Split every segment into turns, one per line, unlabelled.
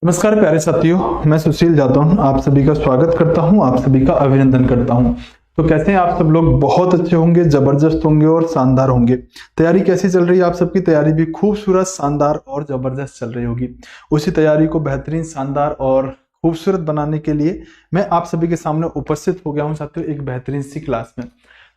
नमस्कार प्यारे साथियों, मैं सुशील जादौन आप सभी का स्वागत करता हूं, आप सभी का अभिनंदन करता हूं। तो कैसे हैं आप सब लोग? बहुत अच्छे होंगे, जबरदस्त होंगे और शानदार होंगे। तैयारी कैसी चल रही है? आप सबकी तैयारी भी खूबसूरत, शानदार और जबरदस्त चल रही होगी। उसी तैयारी को बेहतरीन, शानदार और खूबसूरत बनाने के लिए मैं आप सभी के सामने उपस्थित हो गया हूं साथियों, एक बेहतरीन सी क्लास में।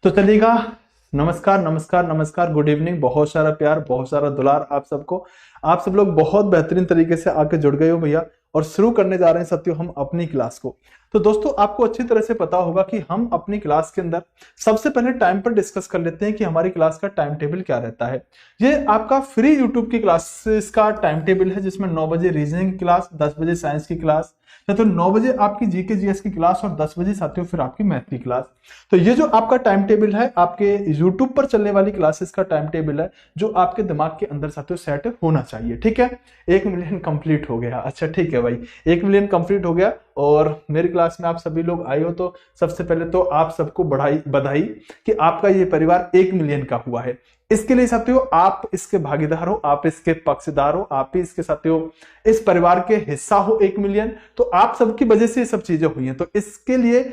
तो चलिएगा, नमस्कार नमस्कार नमस्कार, गुड इवनिंग, बहुत सारा प्यार, बहुत सारा दुलार आप सबको। आप सब लोग बहुत बेहतरीन तरीके से आके जुड़ गए हो भैया, और शुरू करने जा रहे हैं साथियों हम अपनी क्लास को। तो दोस्तों, आपको अच्छी तरह से पता होगा कि हम अपनी क्लास के अंदर सबसे पहले टाइम पर डिस्कस कर लेते हैं कि हमारी क्लास का टाइम टेबल क्या रहता है। ये आपका फ्री यूट्यूब की क्लासेस का टाइम टेबल है, जिसमें 9 बजे रीजनिंग की क्लास, 10 बजे साइंस की क्लास, या तो 9 बजे आपकी जीके जीएस की क्लास और 10 बजे साथियों फिर आपकी मैथ की क्लास। तो ये जो आपका टाइम टेबल है, आपके यूट्यूब पर चलने वाली क्लासेस का टाइम टेबल है, जो आपके दिमाग के अंदर साथियों सेट होना चाहिए। ठीक है, 1 मिलियन कंप्लीट हो गया। अच्छा ठीक है भाई, 1 मिलियन कंप्लीट हो गया और मेरी क्लास में आप सभी लोग आए हो। तो सबसे पहले तो आप सबको बधाई कि आपका ये परिवार 1 मिलियन का हुआ है। इसके लिए साथियों आप इसके भागीदार हो, आप इसके पक्षदार हो, आप ही इसके साथियों इस परिवार के हिस्सा हो 1 मिलियन। तो आप सबकी वजह से ये सब चीजें हुई हैं, तो इसके लिए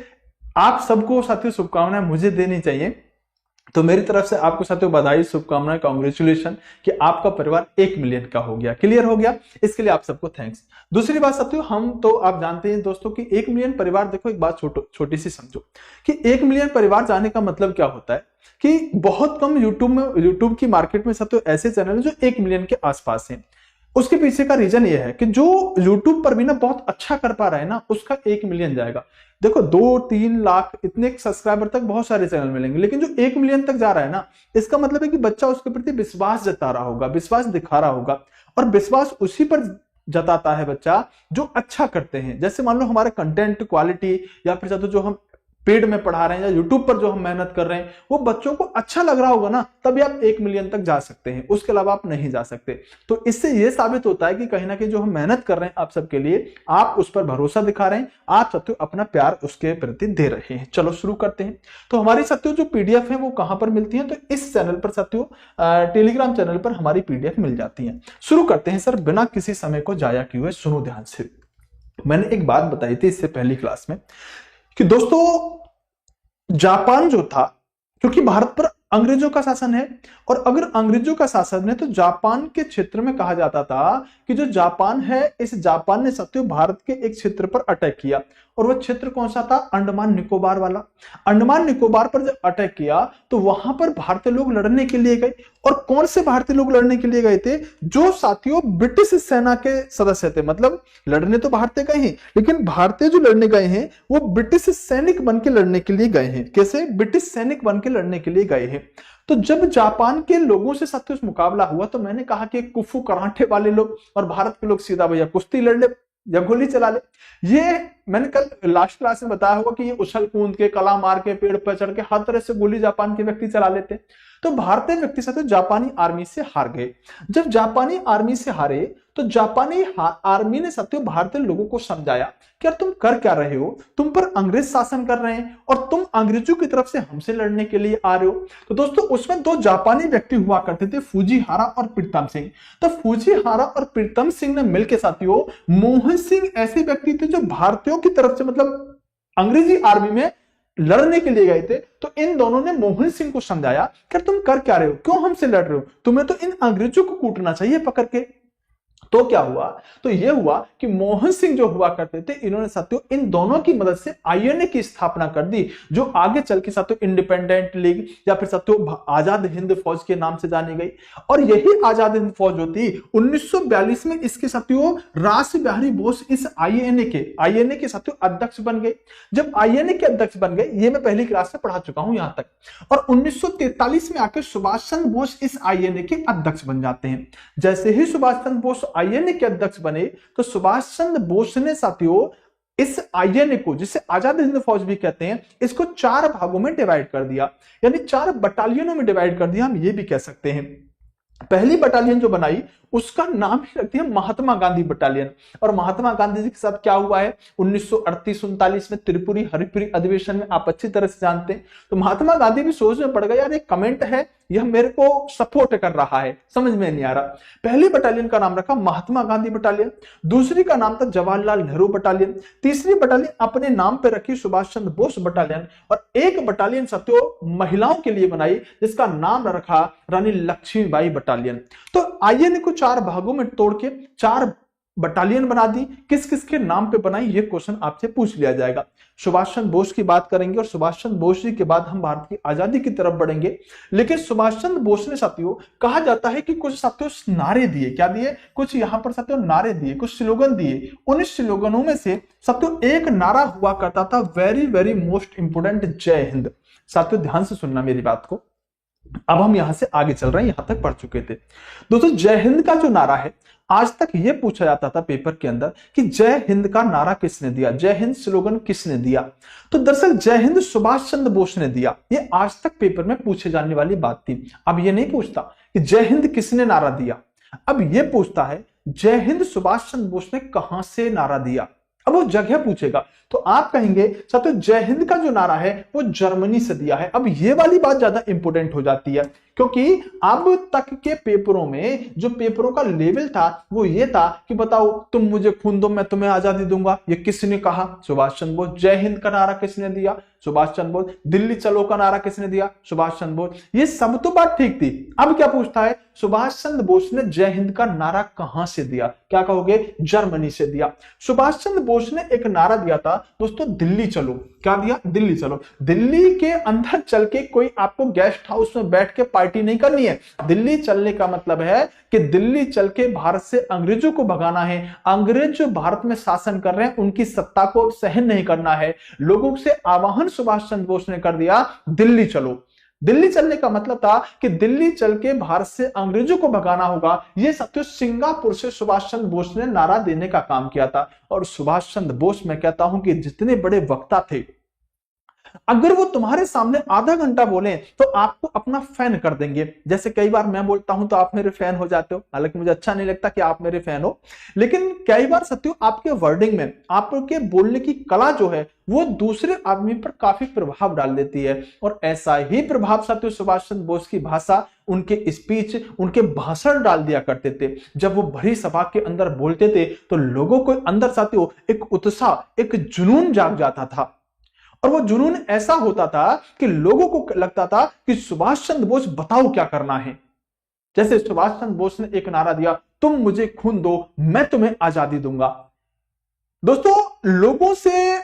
आप सबको साथियों शुभकामनाएं मुझे देनी चाहिए। तो मेरी तरफ से आपको साथियों बधाई, शुभकामनाएं, कांग्रेचुलेशन कि आपका परिवार 1 मिलियन का हो गया, क्लियर हो गया। इसके लिए आप सबको थैंक्स। दूसरी बात साथियों, हम तो आप जानते हैं दोस्तों कि 1 मिलियन परिवार, देखो एक बात छोटी सी समझो कि 1 मिलियन परिवार जाने का मतलब क्या होता है कि बहुत कम यूट्यूब की मार्केट में साथियों ऐसे चैनल है जो 1 मिलियन के आसपास है। उसके पीछे का रीजन ये है कि जो यूट्यूब पर भी ना बहुत अच्छा कर पा रहा है ना, उसका 1 मिलियन जाएगा। देखो 2-3 लाख इतने सब्सक्राइबर तक बहुत सारे चैनल मिलेंगे, लेकिन जो 1 मिलियन तक जा रहा है ना, इसका मतलब है कि बच्चा उसके प्रति विश्वास जता रहा होगा, विश्वास दिखा रहा होगा। और विश्वास उसी पर जताता है बच्चा जो अच्छा करते हैं। जैसे मान लो हमारे कंटेंट क्वालिटी, या फिर जो हम पेड में पढ़ा रहे हैं या यूट्यूब पर जो हम मेहनत कर रहे हैं, वो बच्चों को अच्छा लग रहा होगा ना, तभी आप 1 मिलियन तक जा सकते हैं, उसके अलावा आप नहीं जा सकते। तो इससे ये साबित होता है कि कहीं ना कहीं जो हम मेहनत कर रहे हैं आप सबके लिए, आप उस पर भरोसा दिखा रहे हैं, आप साथियों अपना प्यार उसके प्रति दे रहे हैं। चलो शुरू करते हैं। तो हमारी साथियों जो पीडीएफ है वो कहां पर मिलती है? तो इस चैनल पर साथियों, टेलीग्राम चैनल पर हमारी पीडीएफ मिल जाती है। शुरू करते हैं सर, बिना किसी समय को जाया किए हुए। सुनो ध्यान से, मैंने एक बात बताई थी इससे पहली क्लास में कि दोस्तों जापान जो था, क्योंकि भारत पर अंग्रेजों का शासन है, और अगर अंग्रेजों का शासन है तो जापान के क्षेत्र में कहा जाता था कि जो जापान है, इस जापान ने साथियों भारत के एक क्षेत्र पर अटैक किया। और वह क्षेत्र कौन सा था? अंडमान निकोबार वाला। अंडमान निकोबार पर जब अटैक किया तो वहां पर भारतीय लोग लड़ने के लिए गए। और कौन से भारतीय लोग लड़ने के लिए गए थे? जो साथियों ब्रिटिश सेना के सदस्य थे। मतलब लड़ने तो भारतीय गए हैं, लेकिन भारतीय जो लड़ने गए हैं वो ब्रिटिश सैनिक बन के लड़ने के लिए गए हैं। कैसे? ब्रिटिश सैनिक बन के लड़ने के लिए गए हैं। तो जब जापान के लोगों से साथियों मुकाबला हुआ तो मैंने कहा कि कुफू कराटे वाले लोग और भारत के लोग सीधा भैया कुश्ती लड़ ले या गोली चला ले। ये मैंने कल लास्ट क्लास में बताया होगा कि ये उछल कूद के, कला मार के, पेड़ पर चढ़ के, हर तरह से गोली जापान के व्यक्ति चला लेते। तो भारतीय व्यक्ति साथियों जापानी आर्मी से हार गए। जब जापानी आर्मी से हारे तो जापानी आर्मी ने साथियों भारतीय लोगों को समझाया कि यार तुम कर क्या रहे हो, तुम पर अंग्रेज शासन कर रहे हैं और तुम अंग्रेजों की तरफ से हमसे लड़ने के लिए आ रहे हो। तो दोस्तों उसमें 2 जापानी व्यक्ति हुआ करते थे, फूजीहारा और प्रीतम सिंह। तो फूजीहारा और प्रीतम सिंह ने मिलकर साथियों, मोहन सिंह ऐसे व्यक्ति थे जो भारतीयों की तरफ से मतलब अंग्रेजी आर्मी में लड़ने के लिए गए थे। तो इन दोनों ने मोहन सिंह को समझाया कि तुम कर क्या रहे हो, क्यों हमसे लड़ रहे हो, तुम्हें तो इन अंग्रेजों को कूटना चाहिए पकड़ के। तो क्या हुआ? तो यह हुआ कि मोहन सिंह जो हुआ करते थे, इन्होंने साथियों इन दोनों की मदद से आईएनए की स्थापना कर दी, जो आगे चल के साथियों इंडिपेंडेंट लीग या फिर साथियों आजाद हिंद फौज के नाम से जानी गई। और यही आजाद हिंद फौज जो थी 1942 में, इसके साथियों रास बिहारी बोस इस आईएनए के साथियों अध्यक्ष बन गए। जब आईएनए के अध्यक्ष बन गए, ये मैं पहली क्लास में पढ़ा चुका हूं यहां तक, और 1943 में आकर सुभाष चंद्र बोस इस आईएनए के अध्यक्ष बन जाते हैं। जैसे ही सुभाष चंद्र बोस आईएनए के अध्यक्ष बने तो सुभाष चंद्र बोस ने साथियों इस आईएनए को, जिसे आजाद हिंद फौज भी कहते हैं, इसको 4 भागों में डिवाइड कर दिया, यानी 4 बटालियनों में डिवाइड कर दिया, हम ये भी कह सकते हैं। पहली बटालियन जो बनाई उसका नाम ही रख दिया महात्मा गांधी बटालियन। और महात्मा गांधी जी के साथ क्या हुआ है 1938-39 में त्रिपुरी हरिपुरी अधिवेशन में, आप अच्छी तरह से जानते हैं। तो महात्मा गांधी भी सोच में पड़ गए, यार एक कमेंट है यह मेरे को सपोर्ट कर रहा है, समझ में नहीं आ रहा। पहली बटालियन का नाम रखा महात्मा गांधी बटालियन, दूसरी का नाम था जवाहरलाल नेहरू बटालियन, तीसरी बटालियन अपने नाम पे रखी सुभाष चंद्र बोस बटालियन, और एक बटालियन साथियों महिलाओं के लिए बनाई जिसका नाम रखा रानी लक्ष्मीबाई बटालियन। तो आइए इनको चार भागों में तोड़ के चार बटालियन बना दी, किस किस के नाम पे बनाई, ये क्वेश्चन आपसे पूछ लिया जाएगा। सुभाष चंद्र बोस की बात करेंगे और सुभाष चंद्र बोस जी के बाद हम भारत की आजादी की तरफ बढ़ेंगे। लेकिन सुभाष चंद्र बोस ने साथियों, कहा जाता है कि कुछ साथियों नारे दिए, क्या दिए, कुछ यहां पर साथियों नारे दिए, कुछ स्लोगन दिए। उन स्लोगनों में से साथियों एक नारा हुआ करता था वेरी वेरी मोस्ट इंपोर्टेंट, जय हिंद। साथियों ध्यान से सुनना मेरी बात को, अब हम यहां से आगे चल रहे हैं, यहां तक पढ़ चुके थे। दोस्तों जय हिंद का जो नारा है, आज तक यह पूछा जाता था पेपर के अंदर कि जय हिंद का नारा किसने दिया, जय हिंद स्लोगन किसने दिया। तो दरअसल जय हिंद सुभाष चंद्र बोस ने दिया, ये आज तक पेपर में पूछे जाने वाली बात थी। अब ये नहीं पूछता कि जय हिंद किसने नारा दिया, अब यह पूछता है जय हिंद सुभाष चंद्र बोस ने कहां से नारा दिया। अब वो जगह पूछेगा तो आप कहेंगे साथियों जय हिंद का जो नारा है वो जर्मनी से दिया है। अब ये वाली बात ज्यादा इंपॉर्टेंट हो जाती है, क्योंकि अब तक के पेपरों में जो पेपरों का लेवल था वो ये था कि बताओ तुम मुझे खून दो मैं तुम्हें आजादी दूंगा, ये किसने कहा, सुभाष चंद्र बोस। जय हिंद का नारा किसने दिया, सुभाष चंद्र बोस। दिल्ली चलो का नारा किसने दिया, सुभाष चंद्र बोस। ये सब तो बात ठीक थी। अब क्या पूछता है, सुभाष चंद्र बोस ने जय हिंद का नारा कहां से दिया, क्या कहोगे, जर्मनी से दिया। सुभाष चंद्र बोस ने एक नारा दिया था दोस्तों, दिल्ली चलो। क्या दिया, दिल्ली चलो। दिल्ली के अंदर चल के कोई आपको गेस्ट हाउस में बैठ के पार्टी नहीं करनी है। दिल्ली चलने का मतलब है कि दिल्ली चल के भारत से अंग्रेजों को भगाना है। अंग्रेज जो भारत में शासन कर रहे हैं उनकी सत्ता को सहन नहीं करना है। लोगों से आह्वान सुभाष चंद्र बोस ने कर दिया, दिल्ली चलो। दिल्ली चलने का मतलब था कि दिल्ली चल के भारत से अंग्रेजों को भगाना होगा। यह साथियों सिंगापुर से सुभाष चंद्र बोस ने नारा देने का काम किया था। और सुभाष चंद्र बोस, मैं कहता हूं कि जितने बड़े वक्ता थे, अगर वो तुम्हारे सामने आधा घंटा बोले तो आपको अपना फैन कर देंगे। जैसे कई बार मैं बोलता हूं तो आप मेरे फैन हो जाते हो, हालांकि मुझे अच्छा नहीं लगता कि आप मेरे फैन हो, लेकिन कई बार सत्य आपके वर्डिंग में, आपके बोलने की कला जो है वो दूसरे आदमी पर काफी प्रभाव डाल देती है। और ऐसा ही प्रभाव साथियों सुभाष चंद्र बोस की भाषा, उनके स्पीच, उनके भाषण डाल दिया करते थे। जब वो भरी सभा के अंदर बोलते थे तो लोगों को अंदर साथियों एक उत्साह, एक जुनून जाग जाता था। और वो जुनून ऐसा होता था कि लोगों को लगता था कि सुभाष चंद्र बोस बताओ क्या करना है। जैसे सुभाष चंद्र बोस ने एक नारा दिया, तुम मुझे खून दो मैं तुम्हें आजादी दूंगा। दोस्तों लोगों से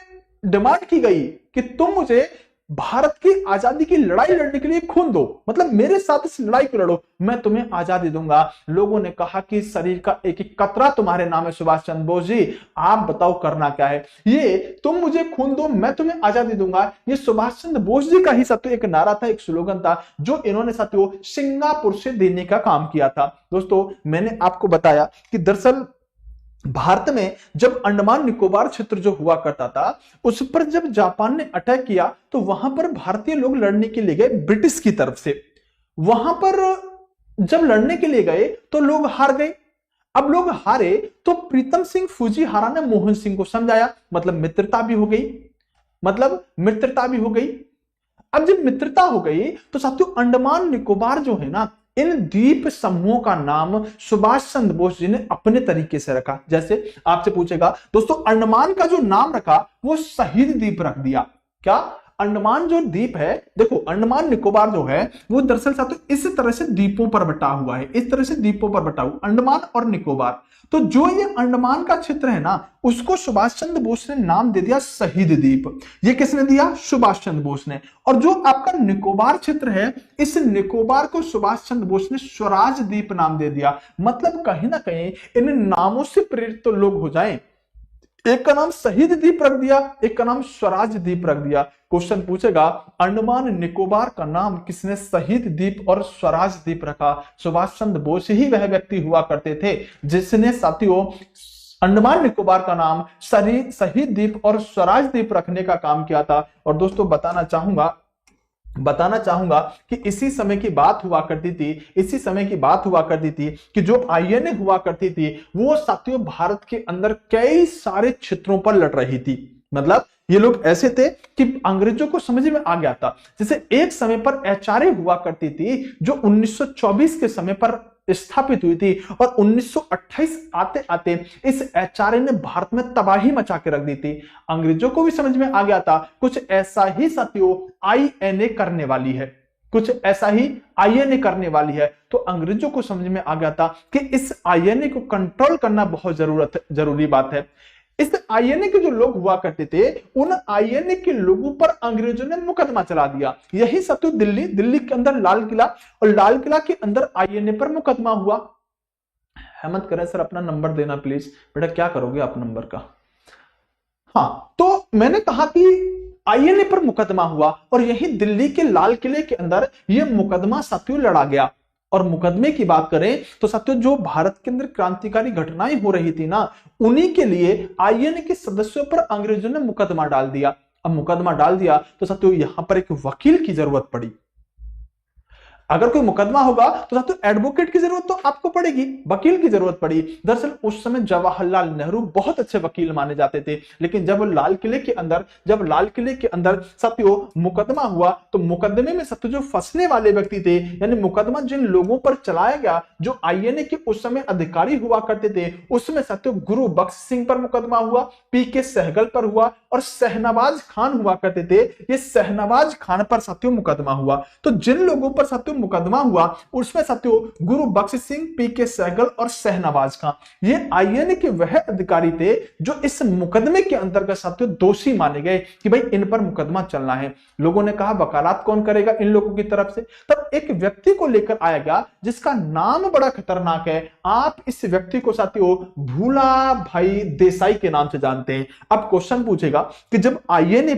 डिमांड की गई कि तुम मुझे भारत की आजादी की लड़ाई लड़ने के लिए खून दो, मतलब मेरे साथ इस लड़ाई को लड़ो, मैं तुम्हें आजादी दूंगा। लोगों ने कहा कि शरीर का एक एक कतरा तुम्हारे नाम है सुभाष चंद्र बोस जी, आप बताओ करना क्या है। ये तुम मुझे खून दो मैं तुम्हें आजादी दूंगा, ये सुभाष चंद्र बोस जी का ही साथियों एक नारा था, एक स्लोगन था, जो इन्होंने साथियों सिंगापुर से देने का काम किया था। दोस्तों मैंने आपको बताया कि दरअसल भारत में जब अंडमान निकोबार क्षेत्र जो हुआ करता था उस पर जब जापान ने अटैक किया तो वहां पर भारतीय लोग लड़ने के लिए गए ब्रिटिश की तरफ से। वहां पर जब लड़ने के लिए गए तो लोग हार गए। अब लोग हारे तो प्रीतम सिंह फुजीहारा ने मोहन सिंह को समझाया, मतलब मित्रता भी हो गई, अब जब मित्रता हो गई तो साथियों अंडमान निकोबार जो है ना, इन द्वीप समूहों का नाम सुभाष चंद्र बोस जी ने अपने तरीके से रखा। जैसे आपसे पूछेगा दोस्तों अंडमान का जो नाम रखा वो शहीद द्वीप रख दिया। क्या, अंडमान जो द्वीप है, देखो अंडमान निकोबार जो है वो दरअसल साथियों इस तरह से द्वीपों पर बटा हुआ है, इस तरह से द्वीपों पर बटा हुआ अंडमान और निकोबार। तो जो ये अंडमान का क्षेत्र है ना उसको सुभाष चंद्र बोस ने नाम दे दिया शहीद द्वीप। ये किसने दिया, सुभाष चंद्र बोस ने। और जो आपका निकोबार क्षेत्र है इस निकोबार को सुभाष चंद्र बोस ने स्वराज द्वीप नाम दे दिया। मतलब कहीं ना कहीं इन नामों से प्रेरित तो लोग हो जाएं, एक का नाम शहीद द्वीप रख दिया, एक का नाम स्वराज द्वीप रख दिया। क्वेश्चन पूछेगा अंडमान निकोबार का नाम किसने शहीद द्वीप और स्वराज द्वीप रखा। सुभाष चंद्र बोस ही वह व्यक्ति हुआ करते थे जिसने साथियों अंडमान निकोबार का नाम शहीद द्वीप और स्वराज द्वीप रखने का काम किया था। और दोस्तों बताना चाहूंगा कि इसी समय की बात हुआ करती थी कि जो आईएनए हुआ करती थी वो साथियों भारत के अंदर कई सारे क्षेत्रों पर लड़ रही थी। मतलब ये लोग ऐसे थे कि अंग्रेजों को समझ में आ गया था। जैसे एक समय पर एचआरए हुआ करती थी जो 1924 के समय पर स्थापित हुई थी, और 1928 आते आते इस एचआरए ने भारत में तबाही मचा के रख दी थी। अंग्रेजों को भी समझ में आ गया था कुछ ऐसा ही साथियों आईएनए करने वाली है, कुछ ऐसा ही आईएनए करने वाली है। तो अंग्रेजों को समझ में आ गया था कि इस आईएनए को कंट्रोल करना बहुत जरूरी बात है। इस आईएनए के जो लोग हुआ करते थे, उन आईएनए के लोगों पर अंग्रेजों ने मुकदमा चला दिया। यही सब दिल्ली के अंदर लाल किला, और लाल किला के अंदर आईएनए पर मुकदमा हुआ। हेमंत करें सर अपना नंबर देना प्लीज। बेटा क्या करोगे आप नंबर का? हाँ, तो मैंने कहा कि आईएनए पर मुकदमा हुआ, और यही दिल्ली के लाल किले के अंदर यह मुकदमा साथियों लड़ा गया। और मुकदमे की बात करें तो साथियों जो भारत के अंदर क्रांतिकारी घटनाएं हो रही थी ना, उन्हीं के लिए आईएनए के सदस्यों पर अंग्रेजों ने मुकदमा डाल दिया। अब मुकदमा डाल दिया तो साथियों यहां पर एक वकील की जरूरत पड़ी। अगर कोई मुकदमा होगा तो साथियों एडवोकेट की जरूरत तो आपको पड़ेगी, वकील की जरूरत पड़ी। दरअसल उस समय जवाहरलाल नेहरू बहुत अच्छे वकील माने जाते थे, लेकिन जब लाल किले के अंदर साथियों मुकदमा हुआ, तो मुकदमे में साथियों जो फंसने वाले व्यक्ति थे, यानी मुकदमा जिन लोगों पर चलाया गया, जो आईएनए के उस समय अधिकारी हुआ करते थे, उसमें साथियों गुरु बख्श सिंह पर मुकदमा हुआ, पीके सहगल पर हुआ, और शहनवाज खान हुआ करते थे। ये शहनवाज खान पर साथियों मुकदमा हुआ। तो जिन लोगों पर साथियों मुकदमा हुआ उसमें साथियों गुरु बख्श सिंह, पीके सहगल और शहनवाज खान, ये आईएनए के वह अधिकारी थे जो इस मुकदमे के अंतर्गत साथियों दोषी माने गए कि भाई इन पर मुकदमा चलना है। लोगों ने कहा वकालत कौन करेगा इन लोगों की तरफ से? तब एक व्यक्ति को लेकर आया गया जिसका नाम बड़ा खतरनाक है। आप इस व्यक्ति को साथियों भूला भाई देसाई के नाम से जानते हैं। अब क्वेश्चन पूछेगा कि जब आईएनए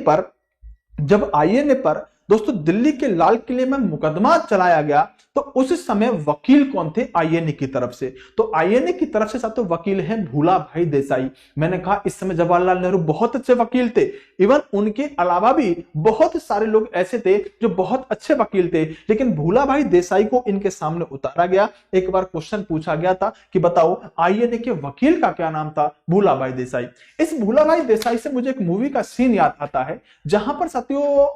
पर दोस्तों दिल्ली के लाल किले में मुकदमा चलाया गया, तो उस समय वकील कौन थे आईएनए की तरफ से? तो आईएनए की तरफ से साथियों वकील हैं भूला भाई देसाई। मैंने कहा इस समय जवाहरलाल नेहरू बहुत अच्छे वकील थे, इवन उनके अलावा भी बहुत सारे लोग ऐसे थे जो बहुत अच्छे वकील थे, लेकिन भूला भाई देसाई को इनके सामने उतारा गया। एक बार क्वेश्चन पूछा गया था कि बताओ आईएनए के वकील का क्या नाम था? भूला भाई देसाई। इस भूला भाई देसाई से मुझे एक मूवी का सीन याद आता है, जहां पर साथियों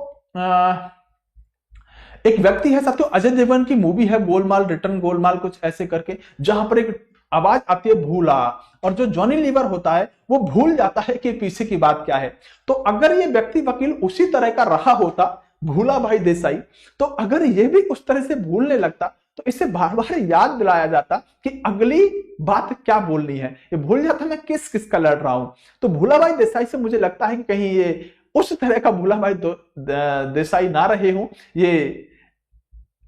एक व्यक्ति है साथियों, अजय देवगन की मूवी है गोलमाल रिटर्न गोलमाल कुछ ऐसे करके, जहां पर एक आवाज आती है भूला, और जो जॉनी लीवर होता है वो भूल जाता है कि पीछे की बात क्या है। तो अगर ये व्यक्ति वकील उसी तरह का रहा होता भूला भाई देसाई, तो अगर ये भी उस तरह से भूलने लगता तो इसे बार बार याद दिलाया जाता कि अगली बात क्या बोलनी है। ये भूल जाता मैं किस का लड़ रहा हूं। तो भूला भाई देसाई से मुझे लगता है कि कहीं ये उस तरह का भूला भाई देसाई ना रहे हो, ये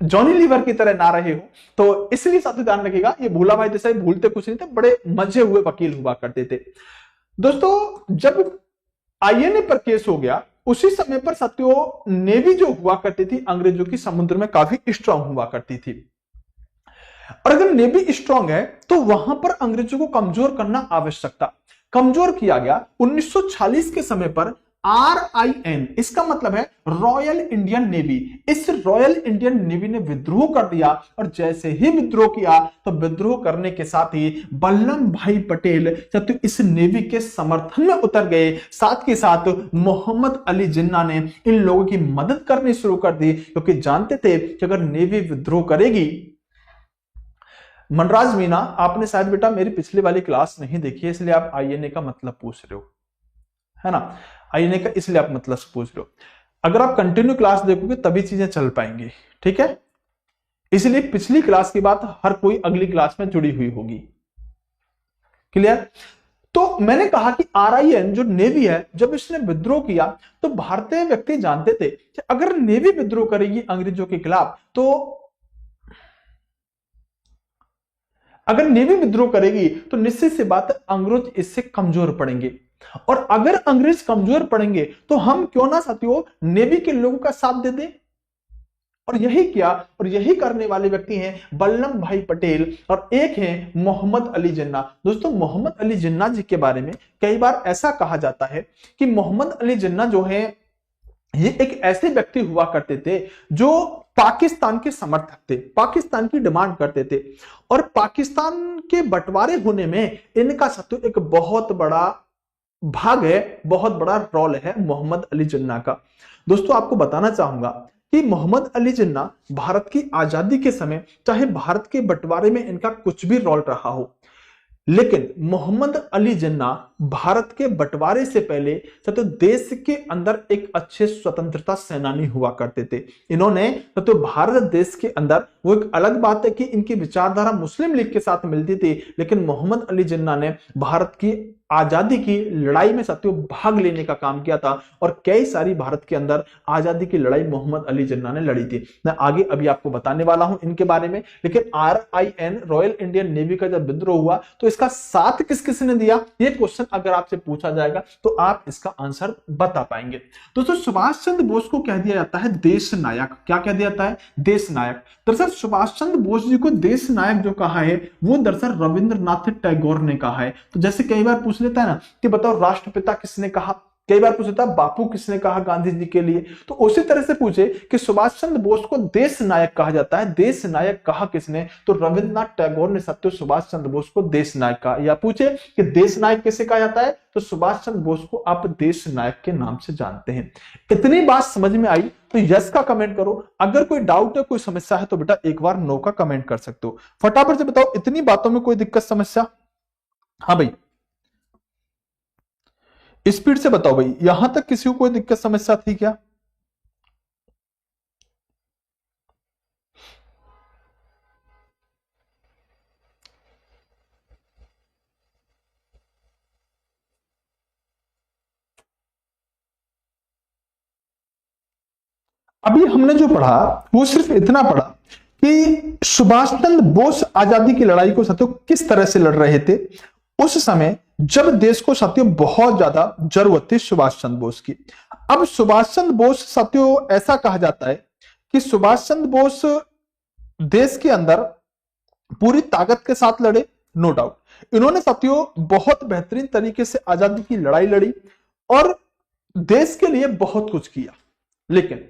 जॉनी लीवर की तरह ना रहे हो। तो इसलिए साथियों ध्यान रखिएगा, ये भूला भाई देसाई भूलते कुछ नहीं थे, बड़े मजे हुए वकील हुआ करते थे। दोस्तों जब आईएनए पर केस हो गया, उसी समय पर साथियों नेवी जो हुआ करती थी अंग्रेजों की समुद्र में काफी स्ट्रांग हुआ करती थी। और अगर नेवी स्ट्रांग है तो वहां पर अंग्रेजों को कमजोर करना आवश्यक था। कमजोर किया गया 1940 के समय पर RIN, इसका मतलब है रॉयल इंडियन नेवी। इस रॉयल इंडियन नेवी ने विद्रोह कर दिया, और जैसे ही विद्रोह किया तो विद्रोह करने के साथ ही वल्लभ भाई पटेल तो इस नेवी के समर्थन में उतर गए। साथ के साथ मोहम्मद अली जिन्ना ने इन लोगों की मदद करनी शुरू कर दी, क्योंकि जानते थे कि अगर नेवी विद्रोह करेगी। मनराज मीना, आपने शायद बेटा मेरी पिछली वाली क्लास नहीं देखी है, इसलिए आप आईएनए का मतलब पूछ रहे हो, है ना? आईएनए का इसलिए आप मतलब पूछ रहे हो। अगर आप कंटिन्यू क्लास देखोगे तभी चीजें चल पाएंगी, ठीक है? इसलिए पिछली क्लास की बात हर कोई अगली क्लास में जुड़ी हुई होगी। क्लियर? तो मैंने कहा कि RIN जो नेवी है, जब इसने विद्रोह किया तो भारतीय व्यक्ति जानते थे कि अगर नेवी विद्रोह करेगी अंग्रेजों के खिलाफ, तो अगर नेवी विद्रोह करेगी तो निश्चित सी बात अंग्रेज इससे कमजोर पड़ेंगे, और अगर अंग्रेज कमजोर पड़ेंगे तो हम क्यों ना साथियों नेवी के लोगों का साथ दे दें। और यही किया, और यही करने वाले व्यक्ति हैं वल्लभ भाई पटेल, और एक हैं मोहम्मद अली जिन्ना। दोस्तों मोहम्मद अली जिन्ना जी के बारे में कई बार ऐसा कहा जाता है कि मोहम्मद अली जिन्ना जो है ये एक ऐसे व्यक्ति हुआ करते थे जो पाकिस्तान के समर्थक थे, पाकिस्तान की डिमांड करते थे, और पाकिस्तान के बंटवारे होने में इनका साथियों एक बहुत बड़ा भाग है, बहुत बड़ा रोल है मोहम्मद अली जिन्ना का। दोस्तों आपको बताना चाहूंगा कि मोहम्मद अली जिन्ना भारत की आजादी के समय, चाहे भारत के बंटवारे में इनका कुछ भी रोल रहा हो, लेकिन मोहम्मद अली जिन्ना भारत के बंटवारे से पहले तो देश के अंदर एक अच्छे स्वतंत्रता सेनानी हुआ करते थे। इन्होंने तो भारत देश के अंदर, वो एक अलग बात है कि इनकी विचारधारा मुस्लिम लीग के साथ मिलती थी, लेकिन मोहम्मद अली जिन्ना ने भारत की आजादी की लड़ाई में साथियों भाग लेने का काम किया था और कई सारी भारत के अंदर आजादी की लड़ाई मोहम्मद अली जिन्ना ने लड़ी थी। मैं आगे अभी आपको बताने वाला हूं इनके बारे में। लेकिन RIN रॉयल इंडियन नेवी का जब विद्रोह हुआ तो इसका साथ किस किस ने दिया, ये क्वेश्चन अगर आपसे पूछा जाएगा तो आप इसका आंसर बता पाएंगे। दोस्तों सुभाष चंद्र बोस को कह दिया जाता है देश नायक। क्या कह दिया जाता है? देश नायक। दरअसल सुभाष चंद्र बोस जी को देश नायक जो कहा है वो दरअसल रविंद्रनाथ टैगोर ने कहा है। तो जैसे कई बार पूछ लेता है ना कि बताओ राष्ट्रपिता किसने कहा, कई बार पूछ लेता है बापू किसने कहा गांधी जी के लिए, तो उसी तरह से पूछे कि सुभाष चंद्र बोस को देश नायक कहा जाता है, देश नायक कहा किसने, तो रविंद्रनाथ टैगोर ने सत्य सुभाष चंद्र बोस को देश नायक कहा। या पूछे कि देश नायक किसे कहा जाता है, तो सुभाष चंद्र बोस को आप देश नायक के नाम से जानते हैं। इतनी बात समझ में आई तो यस का कमेंट करो, अगर कोई डाउट है, कोई समस्या है तो बेटा एक बार नो का कमेंट कर सकते हो। फटाफट से बताओ इतनी बातों में कोई दिक्कत समस्या? हाँ भाई स्पीड से बताओ भाई, यहां तक किसी को कोई दिक्कत समस्या थी क्या? अभी हमने जो पढ़ा वो सिर्फ इतना पढ़ा कि सुभाष चंद्र बोस आजादी की लड़ाई को साथियों किस तरह से लड़ रहे थे उस समय जब देश को साथियों बहुत ज्यादा जरूरत थी सुभाष चंद्र बोस की। अब सुभाष चंद्र बोस साथियों ऐसा कहा जाता है कि सुभाष चंद्र बोस देश के अंदर पूरी ताकत के साथ लड़े, नो डाउट। इन्होंने साथियों बहुत बेहतरीन तरीके से आजादी की लड़ाई लड़ी और देश के लिए बहुत कुछ किया। लेकिन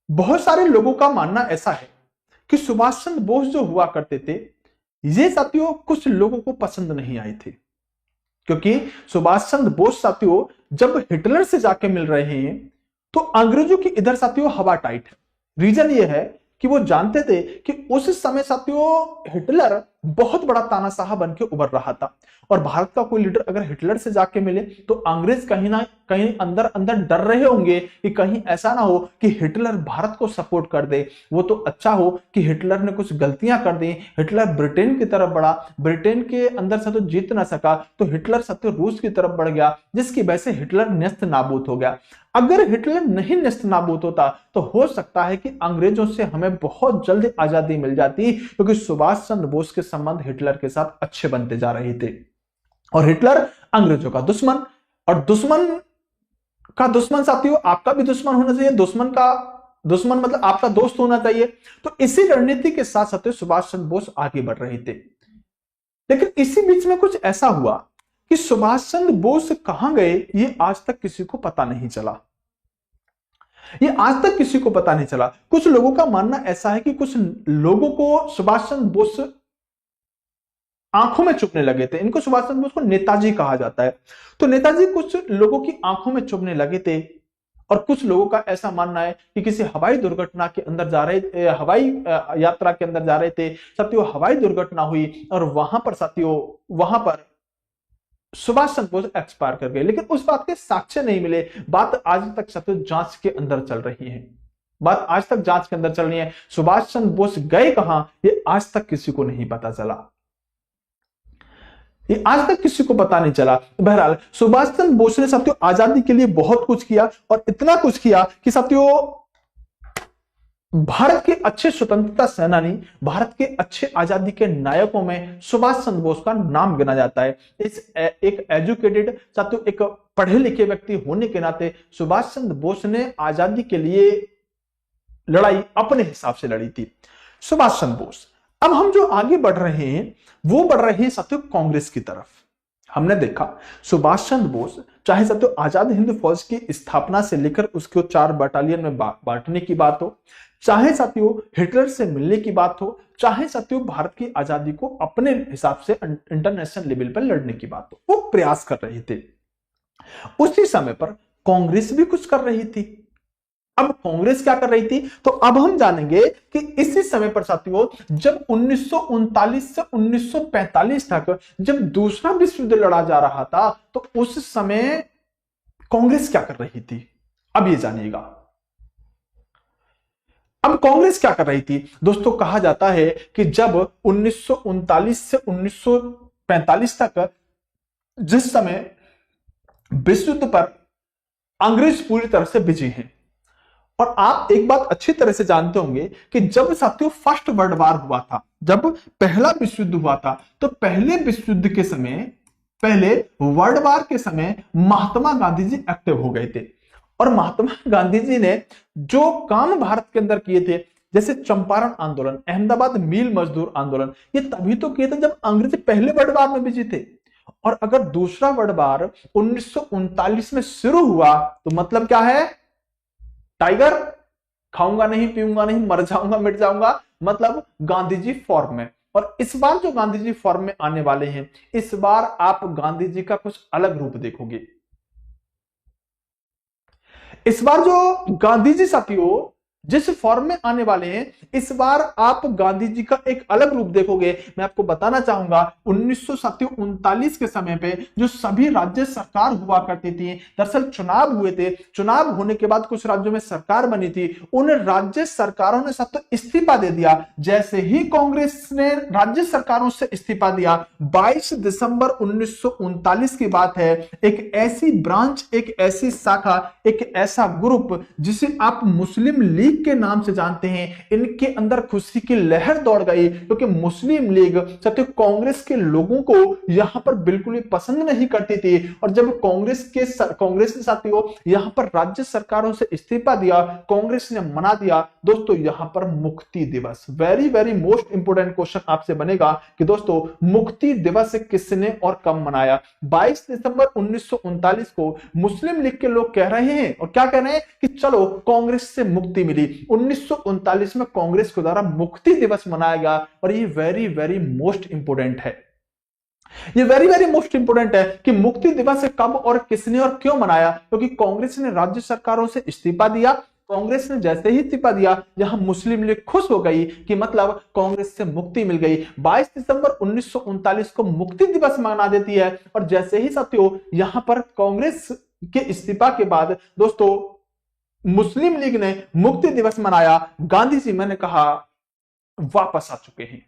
बहुत सारे लोगों का मानना ऐसा है कि सुभाष चंद्र बोस जो हुआ करते थे ये साथियों कुछ लोगों को पसंद नहीं आए थे, क्योंकि सुभाष चंद्र बोस साथियों जब हिटलर से जाके मिल रहे हैं तो अंग्रेजों की इधर साथियों हवा टाइट है। रीजन ये है कि वो जानते थे कि उस समय साथियों हिटलर बहुत बड़ा तानाशाह बन के उभर रहा था और भारत का कोई लीडर अगर हिटलर से जाके मिले तो अंग्रेज कहीं ना कहीं अंदर अंदर डर रहे होंगे कि कहीं ऐसा ना हो कि हिटलर भारत को सपोर्ट कर दे। वो तो अच्छा हो कि हिटलर ने कुछ गलतियां कर दी, हिटलर ब्रिटेन की तरफ बढ़ा, ब्रिटेन के अंदर से तो जीत ना सका तो हिटलर सत्य रूस की तरफ बढ़ गया, जिसकी वजह से हिटलर नेस्त नाबूद हो गया। अगर हिटलर नहीं नेस्त नाबूद होता तो हो सकता है कि अंग्रेजों से हमें बहुत जल्द आजादी मिल जाती, क्योंकि सुभाष चंद्र बोस के संबंध हिटलर के साथ अच्छे बनते जा रहे थे और हिटलर अंग्रेजों का दुश्मन, और दुश्मन का दुश्मन साथियों आपका भी दुश्मन होना चाहिए, दुश्मन का दुश्मन मतलब आपका दोस्त होना चाहिए। तो इसी रणनीति के साथ साथियों सुभाष चंद्र बोस आगे बढ़ रहे थे। लेकिन इसी बीच में कुछ ऐसा हुआ कि सुभाष चंद्र बोस कहां गए ये आज तक किसी को पता नहीं चला, ये आज तक किसी को पता नहीं चला। कुछ लोगों का मानना ऐसा है कि कुछ लोगों को सुभाष चंद्र बोस आंखों में चुभने लगे थे। इनको सुभाष चंद्र बोस को नेताजी कहा जाता है। तो नेताजी कुछ लोगों की आंखों में चुभने लगे थे और कुछ लोगों का ऐसा मानना है कि किसी हवाई दुर्घटना के अंदर जा रहे, हवाई यात्रा के अंदर जा रहे थे साथियों, हवाई दुर्घटना हुई और वहां पर सुभाष चंद्र बोस एक्सपायर कर गए। लेकिन उस बात के साक्ष्य नहीं मिले। बात आज तक साथियों जांच के अंदर चल रही है, बात आज तक जांच के अंदर चल रही है। सुभाष चंद्र बोस गए कहां ये आज तक किसी को नहीं पता चला, ये आज तक किसी को पता नहीं चला। बहरहाल सुभाष चंद्र बोस ने साथियों आजादी के लिए बहुत कुछ किया और इतना कुछ किया कि साथियों भारत के अच्छे स्वतंत्रता सेनानी, भारत के अच्छे आजादी के नायकों में सुभाष चंद्र बोस का नाम गिना जाता है। एक एजुकेटेड साथियों एक पढ़े लिखे व्यक्ति होने के नाते सुभाष चंद्र बोस ने आजादी के लिए लड़ाई अपने हिसाब से लड़ी थी। सुभाष चंद्र बोस। अब हम जो आगे बढ़ रहे हैं वो बढ़ रहे हैं साथियों कांग्रेस की तरफ। हमने देखा सुभाष चंद्र बोस चाहे साथियों आजाद हिंद फौज की स्थापना से लेकर उसको 4 बटालियन में बांटने की बात हो, चाहे साथियों हिटलर से मिलने की बात हो, चाहे साथियों भारत की आजादी को अपने हिसाब से इंटरनेशनल लेवल पर लड़ने की बात हो, वो प्रयास कर रहे थे। उसी समय पर कांग्रेस भी कुछ कर रही थी। अब कांग्रेस क्या कर रही थी, तो अब हम जानेंगे कि इसी समय पर साथियों जब 1939 से 1945 तक जब दूसरा विश्व युद्ध लड़ा जा रहा था, तो उस समय कांग्रेस क्या कर रही थी, अब ये जानिएगा। अब कांग्रेस क्या कर रही थी दोस्तों, कहा जाता है कि जब 1939 से 1945 तक जिस समय विश्व युद्ध पर अंग्रेज पूरी तरह से विजयी हैं, और आप एक बात अच्छी तरह से जानते होंगे कि जब साथियों फर्स्ट वर्ल्ड वॉर हुआ था, जब पहला विश्व युद्ध हुआ था, तो पहले विश्व युद्ध के समय, पहले वर्ल्ड वॉर के समय महात्मा गांधी जी एक्टिव हो गए थे। और महात्मा गांधी जी ने जो काम भारत के अंदर किए थे, जैसे चंपारण आंदोलन, अहमदाबाद मिल मजदूर आंदोलन, ये तभी तो किए थे जब अंग्रेज पहले वर्ल्ड वॉर में विजयी थे। और अगर दूसरा वर्ल्ड वॉर 1939 में शुरू हुआ, तो मतलब क्या है, टाइगर खाऊंगा नहीं, पीऊंगा नहीं, मर जाऊंगा, मिट जाऊंगा, मतलब गांधी जी फॉर्म में। और इस बार जो गांधी जी फॉर्म में आने वाले हैं, इस बार आप गांधी जी का कुछ अलग रूप देखोगे। इस बार जो गांधी जी साथियों जिस फॉर्म में आने वाले हैं, इस बार आप गांधी जी का एक अलग रूप देखोगे। मैं आपको बताना चाहूंगा 1939 के समय पे जो सभी राज्य सरकार हुआ करती थी, दरअसल चुनाव हुए थे, चुनाव होने के बाद कुछ राज्यों में सरकार बनी थी, उन राज्य सरकारों ने सब तो इस्तीफा दे दिया। जैसे ही कांग्रेस ने राज्य सरकारों से इस्तीफा दिया, 22 दिसंबर 1939 की बात है, एक ऐसी ब्रांच, एक ऐसी शाखा, एक ऐसा ग्रुप जिसे आप मुस्लिम लीग के नाम से जानते हैं, इनके अंदर खुशी की लहर दौड़ गई, क्योंकि मुस्लिम लीग सत्य कांग्रेस के लोगों को यहां पर बिल्कुल भी पसंद नहीं करती थी। और जब कांग्रेस ने साथियों यहां पर राज्य सरकारों से इस्तीफा दिया, कांग्रेस ने मना दिया। दोस्तों यहां पर मुक्ति दिवस, very very most important question आपसे बनेगा कि दोस्तों मुक्ति दिवस किसने और कब मनाया। 22 दिसंबर 1939 को मुस्लिम लीग के लोग कह रहे हैं, और क्या कह रहे हैं कि चलो कांग्रेस से मुक्ति मिली। 1939 में कांग्रेस के द्वारा मुक्ति दिवस मनाया गया। और ये वेरी वेरी मोस्ट इंपोर्टेंट है, ये वेरी वेरी मोस्ट इंपोर्टेंट है कि मुक्ति दिवस कब और किसने और क्यों मनाया, क्योंकि कांग्रेस ने राज्य सरकारों से इस्तीफा दिया। कांग्रेस ने जैसे ही इस्तीफा दिया, यहां मुस्लिम लीग खुश हो गई कि मतलब कांग्रेस से मुक्ति मिल गई। 22 दिसंबर 1939 को मुक्ति दिवस मना देती है। और जैसे ही साथियों यहां पर कांग्रेस के इस्तीफा के बाद दोस्तों मुस्लिम लीग ने मुक्ति दिवस मनाया, गांधी जी मैंने कहा वापस आ चुके हैं।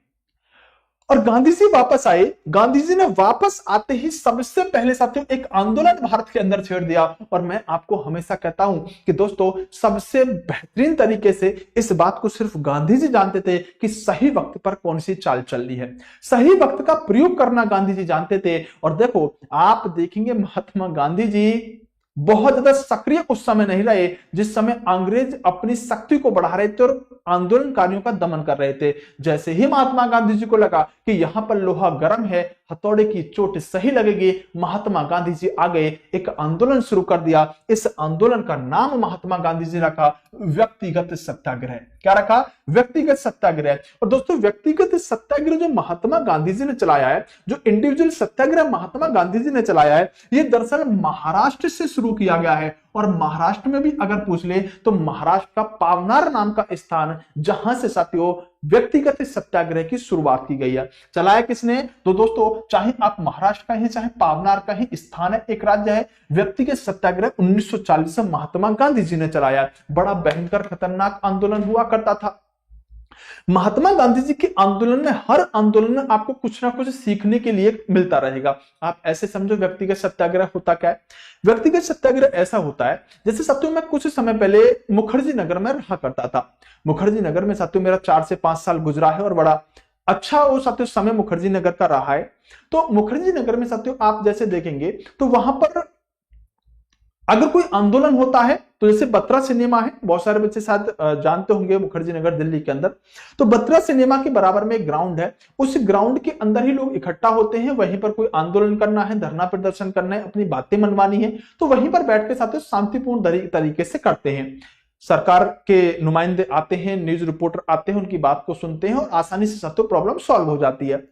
और गांधी जी वापस आए, गांधी जी ने वापस आते ही सबसे पहले साथियों एक आंदोलन भारत के अंदर छेड़ दिया। और मैं आपको हमेशा कहता हूं कि दोस्तों सबसे बेहतरीन तरीके से इस बात को सिर्फ गांधी जी जानते थे कि सही वक्त पर कौन सी चाल चल रही है, सही वक्त का प्रयोग करना गांधी जी जानते थे। और देखो आप देखेंगे महात्मा गांधी जी बहुत ज्यादा सक्रिय उस समय नहीं रहे जिस समय अंग्रेज अपनी शक्ति को बढ़ा रहे थे और आंदोलनकारियों का दमन कर रहे थे। जैसे ही महात्मा गांधी जी को लगा कि यहां पर लोहा गर्म है, हथौड़े की चोट सही लगेगी, महात्मा गांधी जी आ गए, एक आंदोलन शुरू कर दिया। इस आंदोलन का नाम महात्मा गांधी जी ने रखा व्यक्तिगत सत्याग्रह। क्या रखा? व्यक्तिगत सत्याग्रह। और दोस्तों व्यक्तिगत सत्याग्रह जो महात्मा गांधी जी ने चलाया है, जो इंडिविजुअल सत्याग्रह महात्मा गांधी जी ने चलाया है, ये दरअसल महाराष्ट्र से शुरू किया गया है। और महाराष्ट्र में भी अगर पूछ ले तो महाराष्ट्र का पावनार नाम का स्थान, जहां से साथियों व्यक्तिगत सत्याग्रह की शुरुआत की गई है। चलाया किसने? तो दोस्तों चाहे आप महाराष्ट्र का ही चाहे पावनार का ही स्थान है, एक राज्य है, व्यक्तिगत सत्याग्रह 1940 में महात्मा गांधी जी ने चलाया। बड़ा भयंकर खतरनाक आंदोलन हुआ करता था। महात्मा गांधी जी के आंदोलन में, हर आंदोलन में आपको कुछ ना कुछ सीखने के लिए मिलता रहेगा। आप ऐसे समझो व्यक्तिगत सत्याग्रह होता क्या है? व्यक्तिगत सत्याग्रह ऐसा होता है जैसे साथियों मैं कुछ समय पहले मुखर्जी नगर में रहा करता था। मुखर्जी नगर में साथियों मेरा 4 से 5 साल गुजरा है और बड़ा अच्छा वो साथियों समय मुखर्जी नगर का रहा है। तो मुखर्जी नगर में साथियों आप जैसे देखेंगे तो वहां पर अगर कोई आंदोलन होता है तो जैसे बत्रा सिनेमा है, बहुत सारे बच्चे शायद जानते होंगे मुखर्जी नगर दिल्ली के अंदर। तो बत्रा सिनेमा के बराबर में एक ग्राउंड है, उस ग्राउंड के अंदर ही लोग इकट्ठा होते हैं। वहीं पर कोई आंदोलन करना है, धरना प्रदर्शन करना है, अपनी बातें मनवानी है, तो वहीं पर बैठ के साथ शांतिपूर्ण तरीके से करते हैं। सरकार के नुमाइंदे आते हैं, न्यूज रिपोर्टर आते हैं, उनकी बात को सुनते हैं और आसानी से साथियों प्रॉब्लम सॉल्व हो जाती है।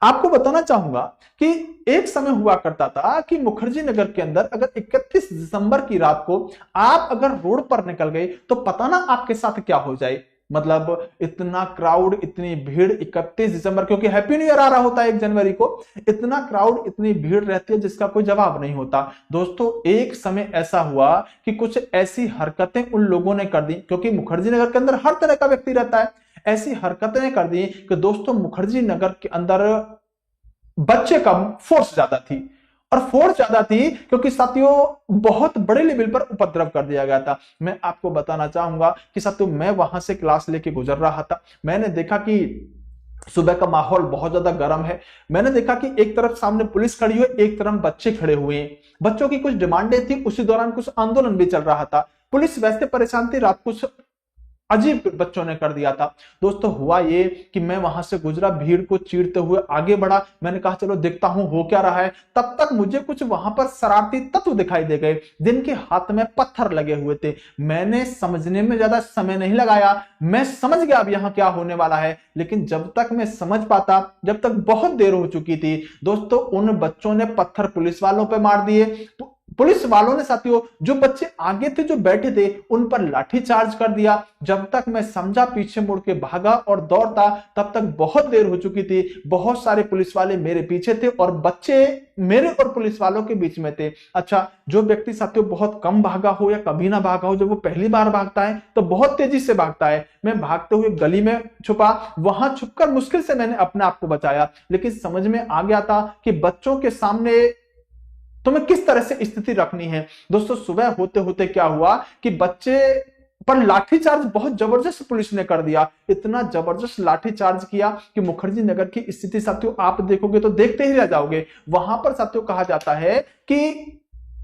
आपको बताना चाहूंगा कि एक समय हुआ करता था कि मुखर्जी नगर के अंदर अगर 31 दिसंबर की रात को आप अगर रोड पर निकल गए तो पता ना आपके साथ क्या हो जाए। मतलब इतना क्राउड, इतनी भीड़, 31 दिसंबर क्योंकि हैप्पी न्यू ईयर आ रहा होता है 1 जनवरी को, इतना क्राउड, इतनी भीड़ रहती है जिसका कोई जवाब नहीं होता। दोस्तों एक समय ऐसा हुआ कि कुछ ऐसी हरकतें उन लोगों ने कर दी, क्योंकि मुखर्जी नगर के अंदर हर तरह का व्यक्ति रहता है, ऐसी हरकतें कर दी कि दोस्तों मुखर्जी नगर के अंदर बच्चे कम, फोर्स ज्यादा थी। और फोर्स ज्यादा थी क्योंकि साथियों बहुत बड़े लेवल पर उपद्रव कर दिया गया था। मैं आपको बताना चाहूंगा कि साथियों मैं वहां से क्लास लेके गुजर रहा था, मैंने देखा कि सुबह का माहौल बहुत ज्यादा गर्म है। मैंने देखा कि एक तरफ सामने पुलिस खड़ी हुई, एक तरफ बच्चे खड़े हुए हैं। बच्चों की कुछ डिमांडें थी, उसी दौरान कुछ आंदोलन भी चल रहा था। पुलिस वैसे परेशान थी, रात कुछ अजीब बच्चों ने कर दिया था। दोस्तों हुआ ये कि मैं वहां से गुजरा, भीड़ को चीरते हुए आगे बढ़ा, मैंने कहा चलो देखता हूं हो क्या रहा है। तब तक मुझे कुछ वहां पर शरारती तत्व दिखाई दे गए, जिनके हाथ में पत्थर लगे हुए थे। मैंने समझने में ज्यादा समय नहीं लगाया, मैं समझ गया अब यहां क्या होने वाला है, लेकिन जब तक मैं समझ पाता जब तक बहुत देर हो चुकी थी। दोस्तों उन बच्चों ने पत्थर पुलिस वालों पर मार दिए। पुलिस वालों ने साथियों जो बच्चे आगे थे, जो बैठे थे, उन पर लाठी चार्ज कर दिया। जब तक मैं समझा, पीछे मुड़ के भागा और दौड़ता, तब तक बहुत देर हो चुकी थी। बहुत सारे पुलिस वाले मेरे पीछे थे और बच्चे मेरे और पुलिस वालों के बीच में थे। अच्छा, जो व्यक्ति साथियों बहुत कम भागा हो या कभी ना भागा हो, जब वो पहली बार भागता है तो बहुत तेजी से भागता है। मैं भागते हुए गली में छुपा, वहां छुपकर मुश्किल से मैंने अपने आप को बचाया, लेकिन समझ में आ गया था कि बच्चों के सामने तुम्हें किस तरह से स्थिति रखनी है। दोस्तों सुबह होते होते क्या हुआ कि बच्चे पर लाठीचार्ज बहुत जबरदस्त पुलिस ने कर दिया। इतना जबरदस्त लाठीचार्ज किया कि मुखर्जी नगर की स्थिति साथियों आप देखोगे तो देखते ही रह जाओगे। वहां पर साथियों कहा जाता है कि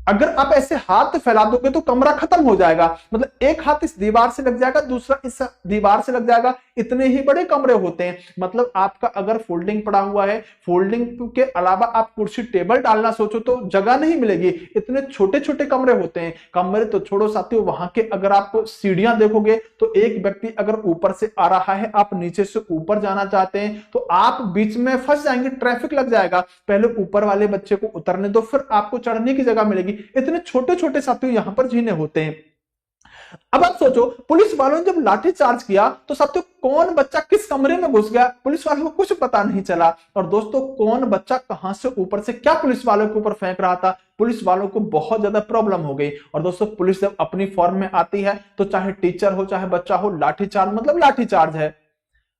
अगर आप ऐसे हाथ फैला दोगे तो कमरा खत्म हो जाएगा। मतलब एक हाथ इस दीवार से लग जाएगा, दूसरा इस दीवार से लग जाएगा, इतने ही बड़े कमरे होते हैं। मतलब आपका अगर फोल्डिंग पड़ा हुआ है, फोल्डिंग के अलावा आप कुर्सी टेबल डालना सोचो तो जगह नहीं मिलेगी, इतने छोटे छोटे कमरे होते हैं। कमरे तो छोड़ो साथियों, वहां के अगर आप सीढ़ियां देखोगे तो एक व्यक्ति अगर ऊपर से आ रहा है, आप नीचे से ऊपर जाना चाहते हैं तो आप बीच में फंस जाएंगे, ट्रैफिक लग जाएगा। पहले ऊपर वाले बच्चे को उतरने दो, फिर आपको चढ़ने की जगह मिलेगी। इतने छोटे छोटे साथियों यहां पर जीने होते हैं। अब आप सोचो, पुलिस वालों ने जब लाठी चार्ज किया तो साथियों कौन बच्चा किस कमरे में घुस गया, पुलिस वालों को कुछ पता नहीं चला। और दोस्तों कौन बच्चा कहां से ऊपर से क्या पुलिस वालों के ऊपर फेंक रहा था, पुलिस वालों को बहुत ज्यादा प्रॉब्लम हो गई। और दोस्तों पुलिस जब अपनी फॉर्म में आती है तो चाहे टीचर हो चाहे बच्चा हो, लाठीचार्ज मतलब लाठीचार्ज है।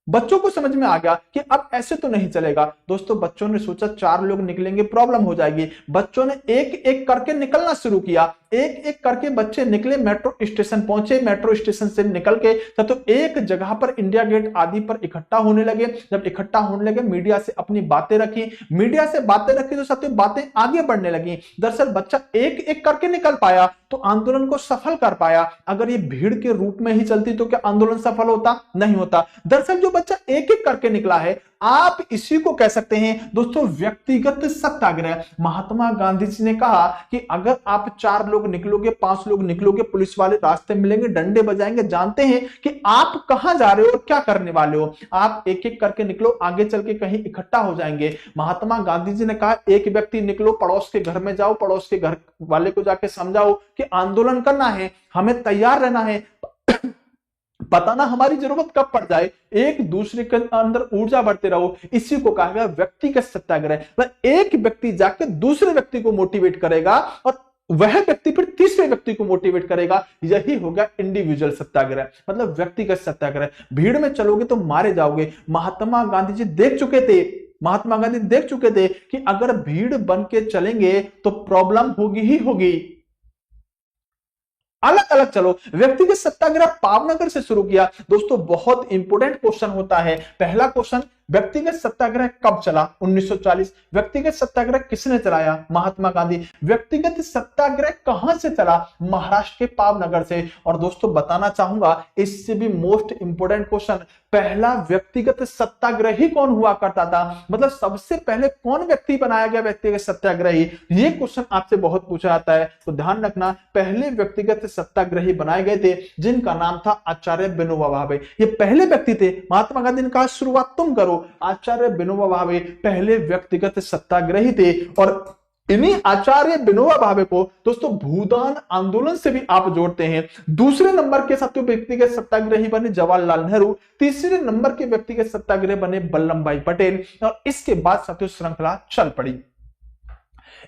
बच्चों को समझ में आ गया कि अब ऐसे तो नहीं चलेगा। दोस्तों बच्चों ने सोचा 4 लोग निकलेंगे प्रॉब्लम हो जाएगी। बच्चों ने एक एक करके निकलना शुरू किया, एक एक करके बच्चे निकले, मेट्रो स्टेशन पहुंचे। मेट्रो स्टेशन से निकल के तो एक जगह पर इंडिया गेट आदि पर इकट्ठा होने लगे। जब इकट्ठा होने लगे मीडिया से अपनी बातें रखी, मीडिया से बातें रखी तो साथियों बातें आगे बढ़ने लगी। दरअसल बच्चा एक एक करके निकल पाया तो आंदोलन को सफल कर पाया। अगर ये भीड़ के रूप में ही चलती तो क्या आंदोलन सफल होता? नहीं होता। दरअसल जो बच्चा एक एक करके निकला है, आप इसी को कह सकते हैं दोस्तों व्यक्तिगत सत्याग्रह। महात्मा गांधी जी ने कहा कि अगर आप 4 लोग निकलोगे, 5 लोग निकलोगे, पुलिस वाले रास्ते मिलेंगे, डंडे बजाएंगे, जानते हैं कि आप कहां जा रहे हो और क्या करने वाले हो। आप एक एक करके निकलो, आगे चल के कहीं इकट्ठा हो जाएंगे। महात्मा गांधी जी ने कहा एक व्यक्ति निकलो, पड़ोस के घर में जाओ, पड़ोस के घर वाले को जाके समझाओ कि आंदोलन करना है, हमें तैयार रहना है, पता ना हमारी जरूरत कब पड़ जाए। एक दूसरे के अंदर ऊर्जा बढ़ते रहो, इसी को कहा गया व्यक्तिगत सत्याग्रह। मतलब एक व्यक्ति जाकर दूसरे व्यक्ति को मोटिवेट करेगा और वह व्यक्ति फिर तीसरे व्यक्ति को मोटिवेट करेगा। यही हो गया इंडिविजुअल सत्याग्रह, मतलब व्यक्तिगत सत्याग्रह। भीड़ में चलोगे तो मारे जाओगे। महात्मा गांधी जी देख चुके थे, महात्मा गांधी देख चुके थे कि अगर भीड़ बन के चलेंगे तो प्रॉब्लम होगी ही होगी। अलग अलग चलो। व्यक्तिगत सत्याग्रह पावनगर से शुरू किया। दोस्तों बहुत इंपोर्टेंट क्वेश्चन होता है। पहला क्वेश्चन, व्यक्तिगत सत्याग्रह कब चला? 1940। व्यक्तिगत सत्याग्रह किसने चलाया? महात्मा गांधी। व्यक्तिगत सत्याग्रह कहां से चला? महाराष्ट्र के पावनगर से। और दोस्तों बताना चाहूंगा, इससे भी मोस्ट इंपोर्टेंट क्वेश्चन, पहला व्यक्तिगत सत्याग्रही कौन हुआ करता था? मतलब सबसे पहले कौन व्यक्ति बनाया गया व्यक्तिगत सत्याग्रही? ये क्वेश्चन आपसे बहुत पूछा जाता है, तो ध्यान रखना, पहले व्यक्तिगत सत्याग्रही बनाए गए थे जिनका नाम था आचार्य विनोबा भावे। ये पहले व्यक्ति थे। महात्मा गांधी ने कहा शुरुआत तुम करो। आचार्य विनोबा भावे पहले व्यक्तिगत सत्याग्रही थे। और इन्हीं आचार्य विनोबा भावे को दोस्तों भूदान आंदोलन से भी आप जोड़ते हैं। दूसरे नंबर के साथियों व्यक्तिगत सत्याग्रही बने जवाहरलाल नेहरू। तीसरे नंबर के व्यक्तिगत सत्याग्रही बने वल्लभ भाई पटेल। और इसके बाद साथियों श्रृंखला चल पड़ी।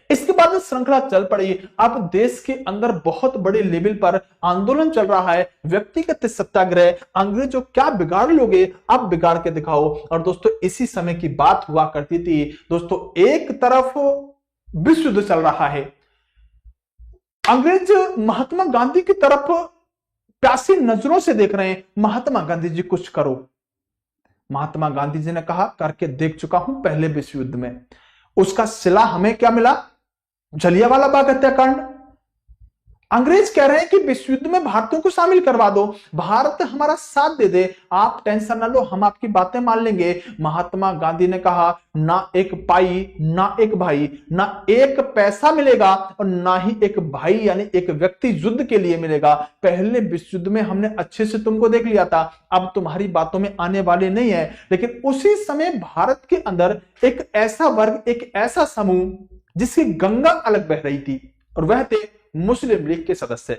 इसके बाद श्रृंखला चल पड़ी। अब देश के अंदर बहुत बड़े लेवल पर आंदोलन चल रहा है, व्यक्तिगत सत्याग्रह। अंग्रेजों क्या बिगाड़ लोगे, आप बिगाड़ के दिखाओ। और दोस्तों इसी समय की बात हुआ करती थी दोस्तों, एक तरफ विश्व युद्ध चल रहा है, अंग्रेज महात्मा गांधी की तरफ प्यासी नजरों से देख रहे हैं, महात्मा गांधी जी कुछ करो। महात्मा गांधी जी ने कहा करके देख चुका हूं पहले विश्व युद्ध में। उसका सिला हमें क्या मिला? जलियांवाला बाग हत्याकांड। अंग्रेज कह रहे हैं कि विश्व युद्ध में भारतीयों को शामिल करवा दो, भारत हमारा साथ दे दे, आप टेंशन ना लो, हम आपकी बातें मान लेंगे। महात्मा गांधी ने कहा ना एक पाई ना एक भाई, ना एक पैसा मिलेगा और ना ही एक भाई यानी एक व्यक्ति युद्ध के लिए मिलेगा। पहले विश्व युद्ध में हमने अच्छे से तुमको देख लिया था, अब तुम्हारी बातों में आने वाले नहीं है। लेकिन उसी समय भारत के अंदर एक ऐसा वर्ग, एक ऐसा समूह जिसकी गंगा अलग बह रही थी, और वह थे मुस्लिम लीग के सदस्य।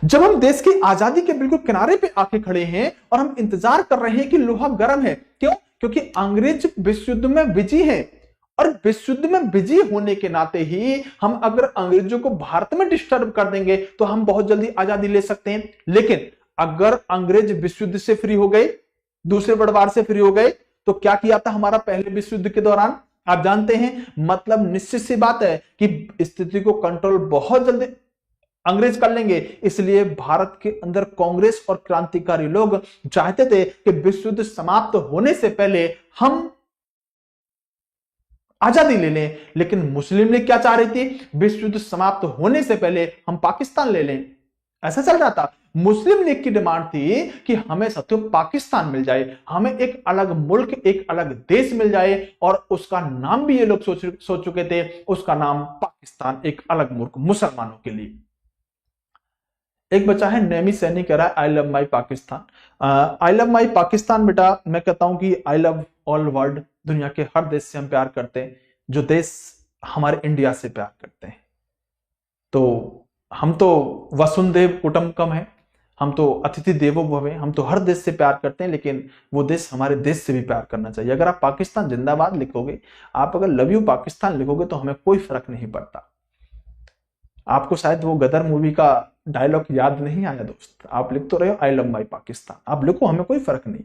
जब हम देश की आजादी के बिल्कुल किनारे पे आके खड़े हैं और हम इंतजार कर रहे हैं कि लोहा गर्म है, क्यों? क्योंकि अंग्रेज विश्व युद्ध में विजयी हैं, और विश्व युद्ध में विजयी होने के नाते ही हम अगर अंग्रेजों को भारत में डिस्टर्ब कर देंगे तो हम बहुत जल्दी आजादी ले सकते हैं। लेकिन अगर अंग्रेज विश्व युद्ध से फ्री हो गए, दूसरे बड़वार से फ्री हो गए, तो क्या किया था हमारा पहले विश्व युद्ध के दौरान? आप जानते हैं, मतलब निश्चित सी बात है कि स्थिति को कंट्रोल बहुत जल्दी अंग्रेज कर लेंगे। इसलिए भारत के अंदर कांग्रेस और क्रांतिकारी लोग चाहते थे कि विश्व युद्ध समाप्त होने से पहले हम आजादी ले लें। लेकिन मुस्लिम लीग क्या चाह रही थी? विश्व युद्ध समाप्त होने से पहले हम पाकिस्तान ले लें। ऐसा चल रहा था। मुस्लिम लीग की डिमांड थी कि हमें साथियों पाकिस्तान मिल जाए, हमें एक अलग मुल्क, एक अलग देश मिल जाए, और उसका नाम भी ये लोग सोच चुके थे, उसका नाम पाकिस्तान, एक अलग मुल्क मुसलमानों के लिए। एक बच्चा है नेमी सैनी कह रहा है I love my Pakistan. I love my Pakistan बेटा, मैं कहता हूं कि आई लव ऑल वर्ल्ड। दुनिया के हर देश से हम प्यार करते हैं, जो देश हमारे इंडिया से प्यार करते हैं। तो हम तो वसुंधैव कुटुंबकम है, हम तो अतिथि देवो भव हैं, हम तो हर देश से प्यार करते हैं, लेकिन वो देश हमारे देश से भी प्यार करना चाहिए। अगर आप पाकिस्तान जिंदाबाद लिखोगे, आप अगर लव यू पाकिस्तान लिखोगे, तो हमें कोई फर्क नहीं पड़ता। आपको शायद वो गदर मूवी का डायलॉग याद नहीं आया दोस्त, आप लिख तो रहे हो आई लव माई पाकिस्तान, आप लिखो, हमें कोई फर्क नहीं।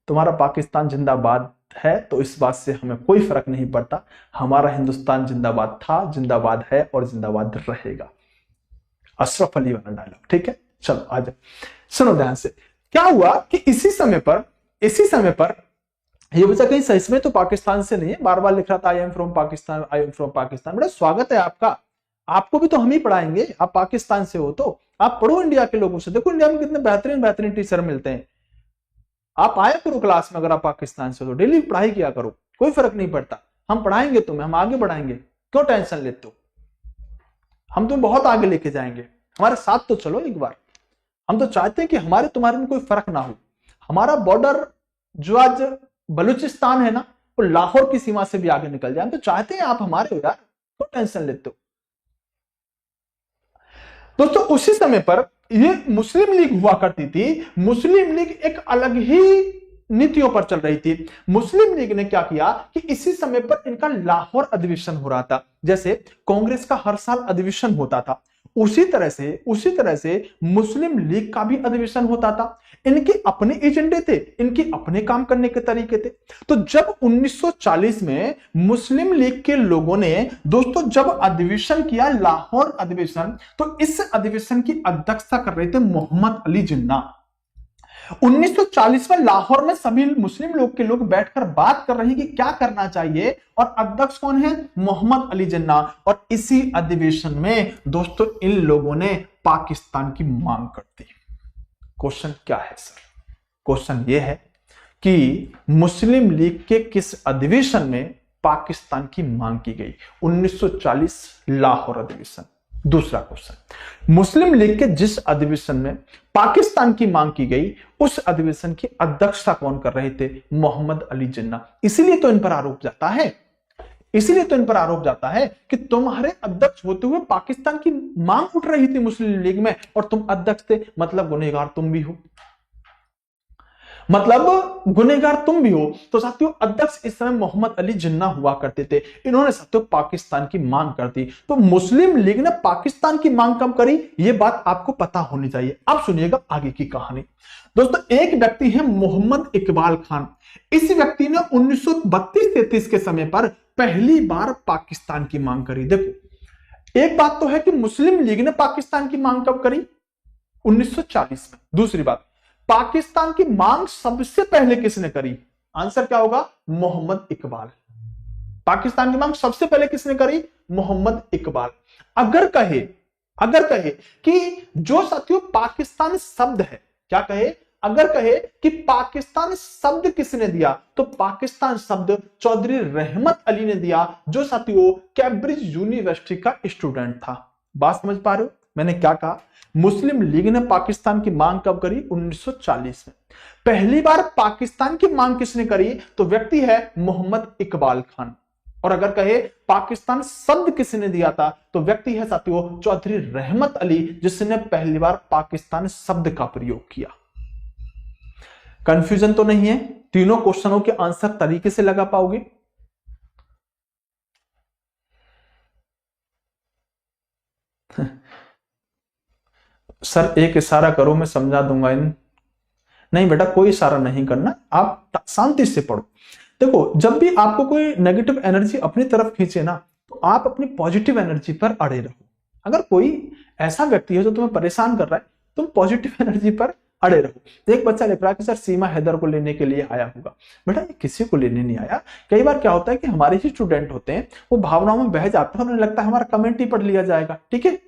तुम्हारा पाकिस्तान जिंदाबाद है तो इस बात से हमें कोई फर्क नहीं पड़ता। हमारा हिंदुस्तान जिंदाबाद था, जिंदाबाद है और जिंदाबाद रहेगा। अशरफ अली वाला डायलॉग, ठीक है? चलो आ जाओ, सुनो ध्यान से। क्या हुआ कि इसी समय पर ये बच्चा कहीं सही में तो पाकिस्तान से नहीं है, बार बार लिख रहा था I am from Pakistan, I am from Pakistan. बड़ा स्वागत है आपका, आपको भी तो हम ही पढ़ाएंगे। आप पाकिस्तान से हो तो आप पढ़ो इंडिया के लोगों से। देखो इंडिया में कितने बेहतरीन बेहतरीन टीचर मिलते हैं। आप आया करो क्लास में, अगर आप पाकिस्तान से हो तो डेली पढ़ाई किया करो, कोई फर्क नहीं पड़ता। हम पढ़ाएंगे तुम्हें, हम आगे बढ़ाएंगे, क्यों टेंशन लेते हो? हम तुम्हें बहुत आगे लेके जाएंगे, हमारे साथ तो चलो एक बार। हम तो चाहते हैं कि हमारे तुम्हारे में कोई फर्क ना हो। हमारा बॉर्डर जो आज बलूचिस्तान है ना, वो लाहौर की सीमा से भी आगे निकल जाए। हम तो चाहते हैं आप हमारे हो यार, क्यों टेंशन लेते हो? दोस्तों उसी समय पर ये मुस्लिम लीग हुआ करती थी। मुस्लिम लीग एक अलग ही नीतियों पर चल रही थी। मुस्लिम लीग ने क्या किया कि इसी समय पर इनका लाहौर अधिवेशन हो रहा था। जैसे कांग्रेस का हर साल अधिवेशन होता था, उसी तरह से मुस्लिम लीग का भी अधिवेशन होता था। इनके अपने एजेंडे थे, इनके अपने काम करने के तरीके थे। तो जब 1940 में मुस्लिम लीग के लोगों ने दोस्तों जब अधिवेशन किया, लाहौर अधिवेशन, तो इस अधिवेशन की अध्यक्षता कर रहे थे मोहम्मद अली जिन्ना। 1940 में लाहौर में सभी मुस्लिम लोग के लोग बैठकर बात कर रहे हैं कि क्या करना चाहिए, और अध्यक्ष कौन है? मोहम्मद अली जिन्ना। और इसी अधिवेशन में दोस्तों इन लोगों ने पाकिस्तान की मांग कर दी। क्वेश्चन क्या है सर? क्वेश्चन यह है कि मुस्लिम लीग के किस अधिवेशन में पाकिस्तान की मांग की गई? 1940 लाहौर अधिवेशन। दूसरा क्वेश्चन, मुस्लिम लीग के जिस अधिवेशन में पाकिस्तान की मांग की गई उस अधिवेशन की अध्यक्षता कौन कर रहे थे? मोहम्मद अली जिन्ना। इसीलिए तो इन पर आरोप जाता है, इसीलिए तो इन पर आरोप जाता है कि तुम्हारे अध्यक्ष होते हुए पाकिस्तान की मांग उठ रही थी मुस्लिम लीग में और तुम अध्यक्ष थे, मतलब गुनहगार तुम भी हो, मतलब गुनहगार तुम भी हो। तो साथियों अध्यक्ष इस समय मोहम्मद अली जिन्ना हुआ करते थे। इन्होंने साथियों पाकिस्तान की मांग कर दी। तो मुस्लिम लीग ने पाकिस्तान की मांग कब करी, यह बात आपको पता होनी चाहिए। अब सुनिएगा आगे की कहानी। दोस्तों एक व्यक्ति है मोहम्मद इकबाल खान। इस व्यक्ति ने 1932-33 के समय पर पहली बार पाकिस्तान की मांग करी। देखो एक बात तो है कि मुस्लिम लीग ने पाकिस्तान की मांग कब करी? 1940 में। दूसरी बात, पाकिस्तान की मांग सबसे पहले किसने करी? आंसर क्या होगा? मोहम्मद इकबाल। पाकिस्तान की मांग सबसे पहले किसने करी? मोहम्मद इकबाल। अगर कहे कि जो साथियों पाकिस्तान शब्द है, क्या कहे? अगर कहे कि पाकिस्तान शब्द किसने दिया, तो पाकिस्तान शब्द चौधरी रहमत अली ने दिया, जो साथियों कैम्ब्रिज यूनिवर्सिटी का स्टूडेंट था। बात समझ पा रहे हो मैंने क्या कहा? मुस्लिम लीग ने पाकिस्तान की मांग कब करी? 1940 में। पहली बार पाकिस्तान की मांग किसने करी? तो व्यक्ति है मोहम्मद इकबाल खान। और अगर कहे पाकिस्तान शब्द किसने दिया था, तो व्यक्ति है साथियों चौधरी रहमत अली, जिसने पहली बार पाकिस्तान शब्द का प्रयोग किया। कंफ्यूजन तो नहीं है? तीनों क्वेश्चनों के आंसर तरीके से लगा पाओगे? सर एक इशारा करो मैं समझा दूंगा इन। नहीं बेटा कोई इशारा नहीं करना, आप शांति से पढ़ो। देखो जब भी आपको कोई नेगेटिव एनर्जी अपनी तरफ खींचे ना, तो आप अपनी पॉजिटिव एनर्जी पर अड़े रहो। अगर कोई ऐसा व्यक्ति है जो तुम्हें परेशान कर रहा है, तुम पॉजिटिव एनर्जी पर अड़े रहो। एक बच्चा लिख रहा है कि सर सीमा हैदर को लेने के लिए आया होगा। बेटा ये किसी को लेने नहीं आया। कई बार क्या होता है कि हमारे ही स्टूडेंट होते हैं, वो भावनाओं में बह जाते हैं और उन्हें लगता है हमारा कमेंट ही पढ़ लिया जाएगा। ठीक है,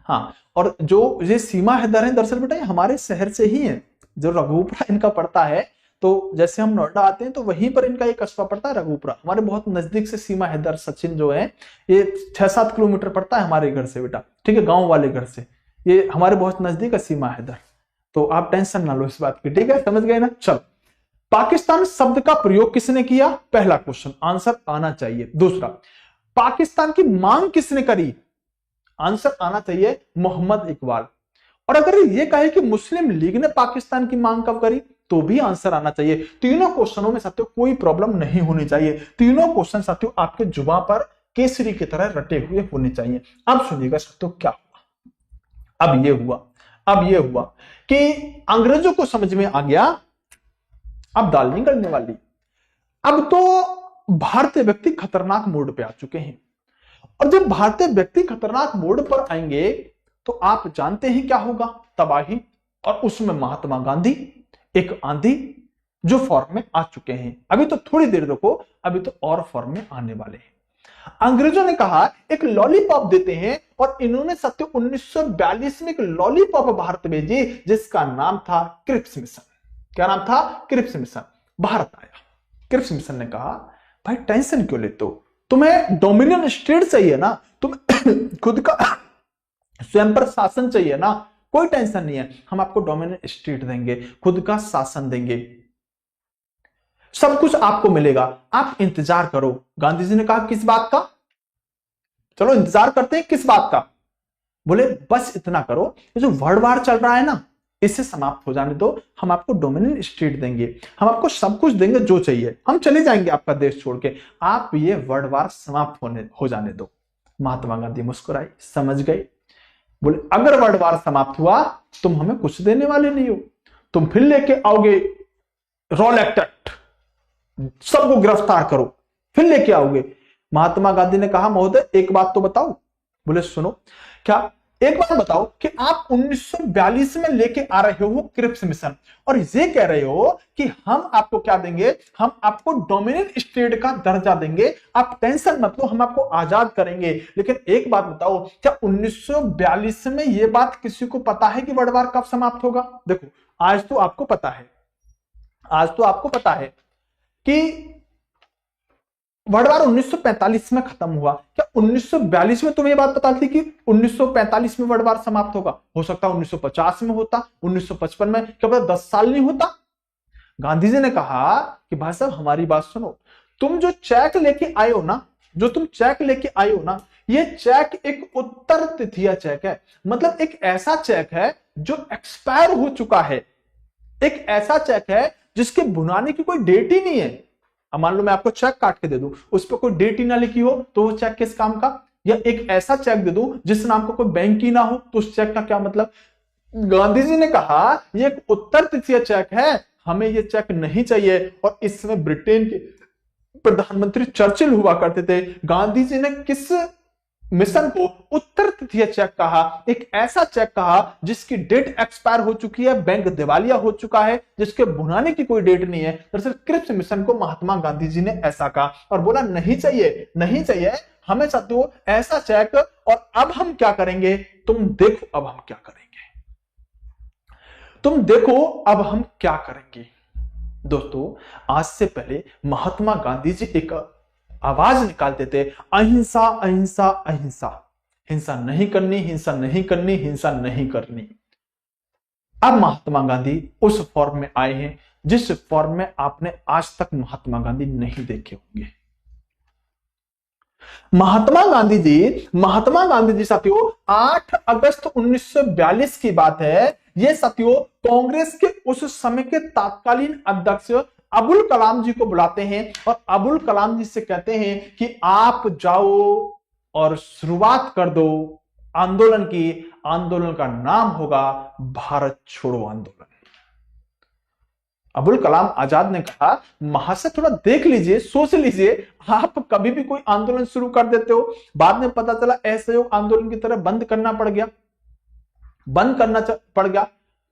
हाँ। और जो ये सीमा हैदर है दरअसल बेटा ये हमारे शहर से ही है। जो रघुपुरा इनका पड़ता है, तो जैसे हम नोएडा आते हैं तो वहीं पर इनका एक कस्बा पड़ता है रघुपुरा। हमारे बहुत नजदीक से सीमा हैदर सचिन जो है, ये 6-7 किलोमीटर पड़ता है हमारे घर से बेटा। ठीक है, गांव वाले घर से ये हमारे बहुत नजदीक है सीमा हैदर। तो आप टेंशन ना लो इस बात की। ठीक है, समझ गए ना? चलो, पाकिस्तान शब्द का प्रयोग किसने किया? पहला क्वेश्चन, आंसर आना चाहिए। दूसरा, पाकिस्तान की मांग किसने करी? आंसर आना चाहिए मोहम्मद इकबाल। और अगर ये कहे कि मुस्लिम लीग ने पाकिस्तान की मांग कब करी, तो भी आंसर आना चाहिए। तीनों क्वेश्चनों में साथियों कोई प्रॉब्लम नहीं होनी चाहिए। तीनों क्वेश्चन साथियों आपके जुबान पर केसरी की तरह रटे हुए होने चाहिए। अब सुनिएगा साथियों क्या हुआ। अब ये हुआ कि अंग्रेजों को समझ में आ गया अब दाल नहीं गलने वाली। अब तो भारतीय व्यक्ति खतरनाक मोड पे आ चुके हैं। और जब भारतीय व्यक्ति खतरनाक मोड पर आएंगे तो आप जानते हैं क्या होगा? तबाही। और उसमें महात्मा गांधी एक आंधी जो फॉर्म में आ चुके हैं। अभी तो थोड़ी देर रुको, अभी तो और फॉर्म में आने वाले हैं। अंग्रेजों ने कहा एक लॉलीपॉप देते हैं, और इन्होंने 1942 में एक लॉलीपॉप भारत भेजी जिसका नाम था क्रिप्स मिशन। क्या नाम था? Cripps mission. भारत आया। क्रिप्स मिशन ने कहा भाई टेंशन क्यों लेते हो, तुम्हें डोमिनियन स्टेट चाहिए ना, तुम्हें खुद का स्वयं पर शासन चाहिए ना, कोई टेंशन नहीं है, हम आपको डोमिनियन स्टेट देंगे, खुद का शासन देंगे, सब कुछ आपको मिलेगा, आप इंतजार करो। गांधी जी ने कहा किस बात का? चलो इंतजार करते हैं, किस बात का? बोले बस इतना करो, ये जो वर्ल्ड वार चल रहा है ना इससे समाप्त हो जाने दो, हम आपको डोमिनियन स्टेट देंगे, हम आपको सब कुछ देंगे जो चाहिए, हम चले जाएंगे आपका देश छोड़ के, आप ये वर्ल्ड वार समाप्त हो जाने दो। महात्मा गांधी मुस्कुराए, समझ गए। बोले अगर वर्ल्ड वार समाप्त हुआ तुम हमें कुछ देने वाले नहीं हो, तुम फिर लेके आओगे रॉलेट एक्ट, सबको गिरफ्तार करो, फिर लेके आओगे। महात्मा गांधी ने कहा महोदय एक बात तो बताओ। बोले सुनो, क्या एक बात बताओ कि आप 1942 में लेके आ रहे हो क्रिप्स मिशन और ये कह रहे हो कि हम आपको क्या देंगे, हम आपको डोमिनेंट स्टेट का दर्जा देंगे, आप टेंशन मत लो, हम आपको आजाद करेंगे। लेकिन एक बात बताओ, क्या 1942 में यह बात किसी को पता है कि वर्ल्ड वार कब समाप्त होगा? देखो आज तो आपको पता है, आज तो आपको पता है कि वर्ल्ड वार 1945 में खत्म हुआ। क्या 1942 में तुम्हें ये बात पता थी कि 1945 में वर्ल्ड वार समाप्त होगा? हो सकता है 1950 में होता, 1955 में, क्या पता 10 साल नहीं होता। गांधी जी ने कहा कि भाई साहब हमारी बात सुनो, तुम जो चेक लेके आए हो ना, जो तुम चेक लेके आए हो ना, ये चेक एक उत्तर तिथिया चेक है। मतलब एक ऐसा चेक है जो एक्सपायर हो चुका है, एक ऐसा चेक है जिसके भुनाने की कोई डेट ही नहीं है। अब मान लो मैं आपको चेक काट के दे दूं, उस पर कोई डेट ही ना लिखी हो, तो वो चेक किस काम का? या एक ऐसा चेक दे दूं जिस नाम का कोई बैंक ही ना हो, तो उस चेक का क्या मतलब? गांधी जी ने कहा ये एक उत्तर तिथिया चेक है, हमें ये चेक नहीं चाहिए। और इस समय ब्रिटेन के प्रधानमंत्री चर्चिल हुआ करते थे। गांधी जी ने किस मिशन को उत्तर तिथिया चेक कहा? एक ऐसा चेक कहा जिसकी डेट एक्सपायर हो चुकी है, बैंक दिवालिया हो चुका है, जिसके भुनाने की कोई डेट नहीं है। दरअसल क्रिप्स मिशन को महात्मा गांधी जी ने ऐसा कहा और बोला नहीं चाहिए, नहीं चाहिए हमें साथियों ऐसा चेक। और अब हम क्या करेंगे, तुम देखो अब हम क्या करेंगे, तुम देखो अब हम क्या करेंगे। दोस्तों आज से पहले महात्मा गांधी जी एक आवाज निकालते थे, अहिंसा अहिंसा अहिंसा, हिंसा नहीं करनी, हिंसा नहीं करनी, हिंसा नहीं करनी। अब महात्मा गांधी उस फॉर्म में आए हैं जिस फॉर्म में आपने आज तक महात्मा गांधी नहीं देखे होंगे। महात्मा गांधी जी साथियों 8 अगस्त 1942 की बात है। यह साथियों कांग्रेस के उस समय के तत्कालीन अध्यक्ष अबुल कलाम जी को बुलाते हैं और अबुल कलाम जी से कहते हैं कि आप जाओ और शुरुआत कर दो आंदोलन की। आंदोलन का नाम होगा भारत छोड़ो आंदोलन। अबुल कलाम आजाद ने कहा महाशय थोड़ा देख लीजिए, सोच लीजिए, आप कभी भी कोई आंदोलन शुरू कर देते हो, बाद में पता चला असहयोग आंदोलन की तरह बंद करना पड़ गया,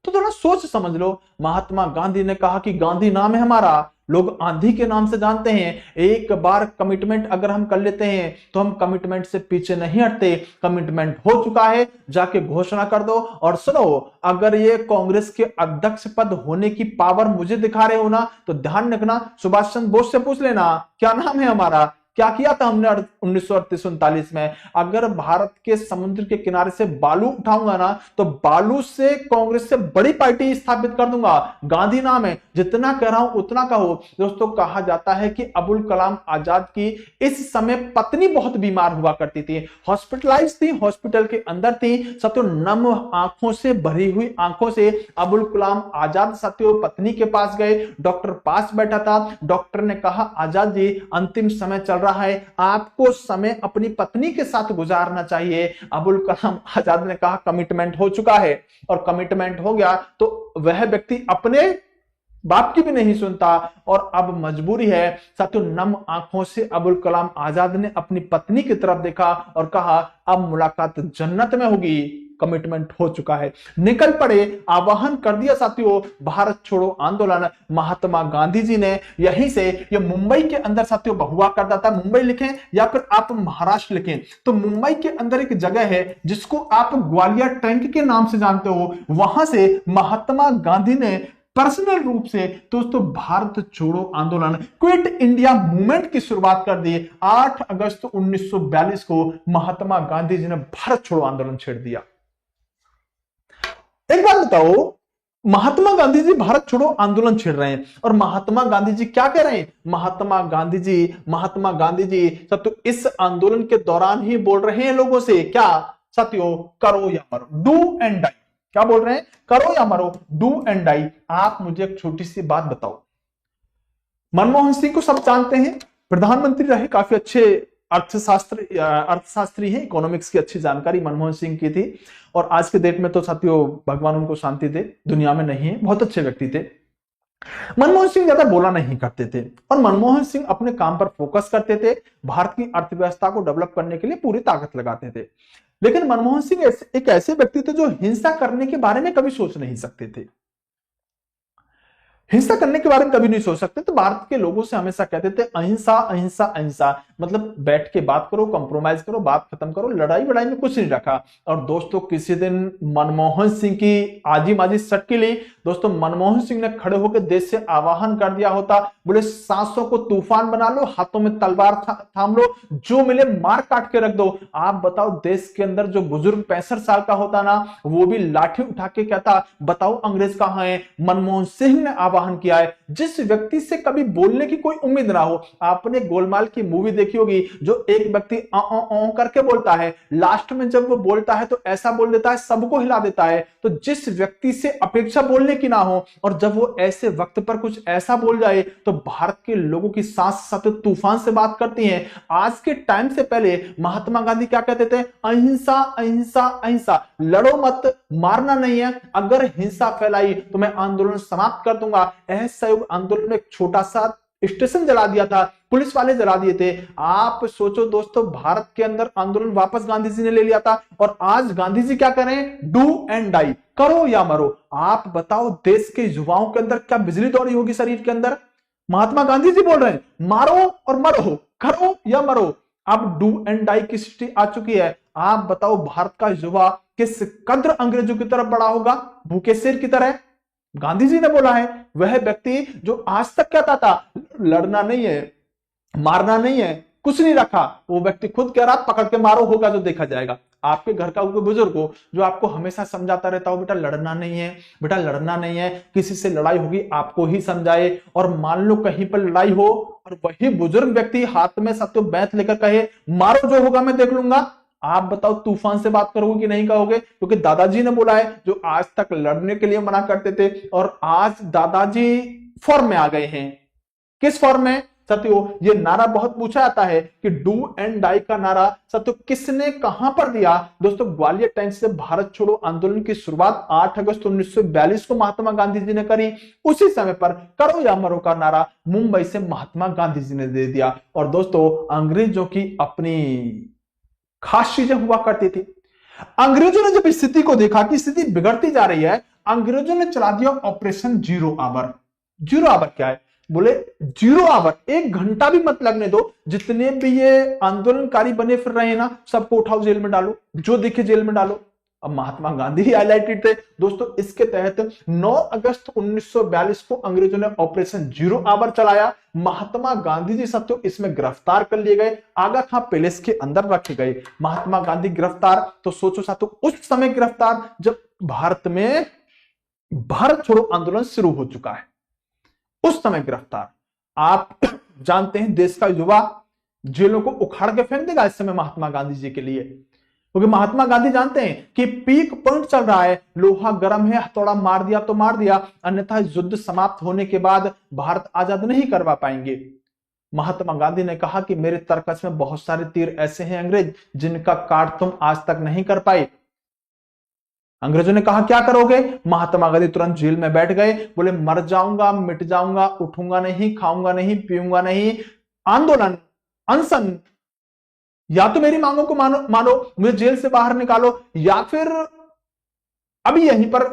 तो थोड़ा सोच समझ लो। महात्मा गांधी ने कहा कि गांधी नाम है हमारा, लोग आंधी के नाम से जानते हैं। एक बार कमिटमेंट अगर हम कर लेते हैं तो हम कमिटमेंट से पीछे नहीं हटते। कमिटमेंट हो चुका है, जाके घोषणा कर दो। और सुनो, अगर ये कांग्रेस के अध्यक्ष पद होने की पावर मुझे दिखा रहे हो ना, तो ध्यान रखना, सुभाष चंद्र बोस से पूछ लेना क्या नाम है हमारा, क्या किया था हमने 1938-39 में। अगर भारत के समुद्र के किनारे से बालू उठाऊंगा ना, तो बालू से कांग्रेस से बड़ी पार्टी स्थापित कर दूंगा। गांधी नाम है, जितना कह रहा हूं उतना कहो। दोस्तों कहा जाता है कि अबुल कलाम आजाद की इस समय पत्नी बहुत बीमार हुआ करती थी, हॉस्पिटलाइज थी, हॉस्पिटल के अंदर थी। साथियों नम आंखों से भरी हुई आंखों से अबुल कलाम आजाद साथियों पत्नी के पास गए। डॉक्टर पास बैठा था, डॉक्टर ने कहा आजाद जी अंतिम समय चल रहा है, आपको समय अपनी पत्नी के साथ गुजारना चाहिए। अबुल कलाम आजाद ने कहा कमिटमेंट हो चुका है, और कमिटमेंट हो गया तो वह व्यक्ति अपने बाप की भी नहीं सुनता और अब मजबूरी है। साथियों नम आंखों से अबुल कलाम आजाद ने अपनी पत्नी की तरफ देखा और कहा अब मुलाकात जन्नत में होगी, कमिटमेंट हो चुका है। निकल पड़े, आह्वान कर दिया साथियों भारत छोड़ो आंदोलन। महात्मा गांधी जी ने यहीं से, ये मुंबई के अंदर साथियों हुआ करता था, मुंबई लिखें या फिर आप महाराष्ट्र लिखें, तो मुंबई के अंदर एक जगह है जिसको आप ग्वालियर टैंक के नाम से जानते हो, वहां से महात्मा गांधी ने पर्सनल रूप से दोस्तों भारत छोड़ो आंदोलन, क्विट इंडिया मूवमेंट की शुरुआत कर दी। 8 अगस्त 1942 को महात्मा गांधी जी ने भारत छोड़ो आंदोलन छेड़ दिया। एक बात बताओ, महात्मा गांधी जी भारत छोड़ो आंदोलन छेड़ रहे हैं और महात्मा गांधी जी क्या कह रहे हैं? महात्मा गांधी जी सब तो इस आंदोलन के दौरान ही बोल रहे हैं लोगों से, क्या साथियों, करो या मरो, डू एंड डाई। क्या बोल रहे हैं? करो या मरो, डू एंड डाई। आप मुझे एक छोटी सी बात बताओ, मनमोहन सिंह को सब जानते हैं, प्रधानमंत्री रहे, काफी अच्छे अर्थशास्त्री हैं, इकोनॉमिक्स की अच्छी जानकारी मनमोहन सिंह की थी। और आज के डेट में तो साथियों भगवान उनको शांति दे, दुनिया में नहीं है, बहुत अच्छे व्यक्ति थे। मनमोहन सिंह ज्यादा बोला नहीं करते थे और मनमोहन सिंह अपने काम पर फोकस करते थे, भारत की अर्थव्यवस्था को डेवलप करने के लिए पूरी ताकत लगाते थे। लेकिन मनमोहन सिंह एक ऐसे व्यक्ति थे जो हिंसा करने के बारे में कभी सोच नहीं सकते थे, हिंसा करने के बारे में कभी नहीं सोच सकते। तो भारत के लोगों से हमेशा कहते थे अहिंसा अहिंसा अहिंसा, मतलब बैठ के बात करो, कंप्रोमाइज करो, बात खत्म करो, लड़ाई वड़ाई में कुछ नहीं रखा। और दोस्तों किसी दिन मनमोहन सिंह की आजी माजी सटकी ली, दोस्तों मनमोहन सिंह ने खड़े होकर देश से आह्वान कर दिया होता, बोले सांसों को तूफान बना लो, हाथों में तलवार थाम लो, जो मिले मार काट के रख दो। आप बताओ देश के अंदर जो बुजुर्ग 65 साल का होता ना, वो भी लाठी उठा के कहता बताओ अंग्रेज कहां है। मनमोहन सिंह ने आह्वान किया है। जिस व्यक्ति से कभी बोलने की कोई उम्मीद ना हो, आपने गोलमाल की मूवी देखी होगी, जो एक व्यक्ति करके बोलता है, लास्ट में जब वो बोलता है तो ऐसा बोल देता है सबको हिला देता है। तो जिस व्यक्ति से अपेक्षा बोलने की ना हो और जब वो ऐसे वक्त पर कुछ ऐसा बोल जाए तो भारत के लोगों की सांस सतत तूफान से बात करती है। आज के टाइम से पहले महात्मा गांधी क्या कहते थे, अहिंसा अहिंसा अहिंसा, लड़ो मत, मारना नहीं है, अगर हिंसा फैलाई तो मैं आंदोलन समाप्त कर दूंगा। असहयोग आंदोलन में एक छोटा सा स्टेशन जला दिया था, पुलिस वाले जला दिए थे। आप सोचो दोस्तों, भारत के अंदर आंदोलन वापस गांधी जी ने ले लिया था और आज गांधी जी क्या करें, डू एंड डाई, करो या मरो। आप बताओ देश के युवाओं के अंदर क्या बिजली दौड़ी होगी शरीर के अंदर। महात्मा गांधी जी बोल रहे हैं मारो और मरो, करो या मरो। अब डू एंड डाई की स्थिति आ चुकी है। आप बताओ भारत का युवा किस कद्र अंग्रेजों की तरफ बढ़ा होगा, भूखे शेर की तरह। गांधी जी ने बोला है, वह व्यक्ति जो आज तक कहता था लड़ना नहीं है, मारना नहीं है, कुछ नहीं रखा, वो व्यक्ति खुद कह रहा पकड़ के मारो, होगा जो देखा जाएगा। आपके घर का कोई बुजुर्ग हो जो आपको हमेशा समझाता रहता हो बेटा लड़ना नहीं है, बेटा लड़ना नहीं है, किसी से लड़ाई होगी आपको ही समझाए, और मान लो कहीं पर लड़ाई हो और वही बुजुर्ग व्यक्ति हाथ में सत्य बैत लेकर कहे मारो जो होगा मैं देख लूंगा, आप बताओ तूफान से बात करोगे कि नहीं कहोगे। क्योंकि दादाजी ने बोला है, जो आज तक लड़ने के लिए मना करते थे और आज दादाजी फॉर्म में आ गए हैं। किस फॉर्म में सत्यो, ये नारा बहुत पूछा जाता है कि डू एंड डाई का नारा सत्यो किसने कहां पर दिया। दोस्तों ग्वालियर टाइम्स से भारत छोड़ो आंदोलन की शुरुआत 8 अगस्त 1942 को महात्मा गांधी जी ने करी। उसी समय पर करो या मरो का नारा मुंबई से महात्मा गांधी जी ने दे दिया। और दोस्तों अंग्रेजों की अपनी खास चीजें हुआ करती थी। अंग्रेजों ने जब स्थिति को देखा कि स्थिति बिगड़ती जा रही है, अंग्रेजों ने चला दिया operation zero hour. Zero hour क्या है, बोले जीरो आवर, 1 घंटा भी मत लगने दो, जितने भी ये आंदोलनकारी बने फिर रहे हैं ना सबको उठाओ जेल में डालो, जो दिखे जेल में डालो। अब महात्मा गांधी ही हाईलाइटेड थे दोस्तों। इसके तहत 9 अगस्त 1942 को अंग्रेजों ने ऑपरेशन जीरो आवर चलाया। महात्मा गांधी जी सब तो इसमें गिरफ्तार कर लिए गए, आगा खां पैलेस के अंदर रखे गए। महात्मा गांधी गिरफ्तार, तो सोचो साथियों उस समय गिरफ्तार जब भारत में भारत छोड़ो आंदोलन शुरू हो चुका है, उस समय गिरफ्तार। आप जानते हैं देश का युवा जेलों को उखाड़ के फेंक देगा इस समय महात्मा गांधी जी के लिए, क्योंकि महात्मा गांधी जानते हैं कि पीक पॉइंट चल रहा है, लोहा गर्म है, हथौड़ा मार दिया तो मार दिया, अन्यथा युद्ध समाप्त होने के बाद भारत आजाद नहीं करवा पाएंगे। महात्मा गांधी ने कहा कि मेरे तरकस में बहुत सारे तीर ऐसे हैं अंग्रेज जिनका काट तुम आज तक नहीं कर पाए। अंग्रेजों ने कहा क्या करोगे, महात्मा गांधी तुरंत जेल में बैठ गए, बोले मर जाऊंगा, मिट जाऊंगा, उठूंगा नहीं, खाऊंगा नहीं, पीऊंगा नहीं, आंदोलन, अनशन, या तो मेरी मांगों को मानो, मुझे जेल से बाहर निकालो, या फिर अभी यहीं पर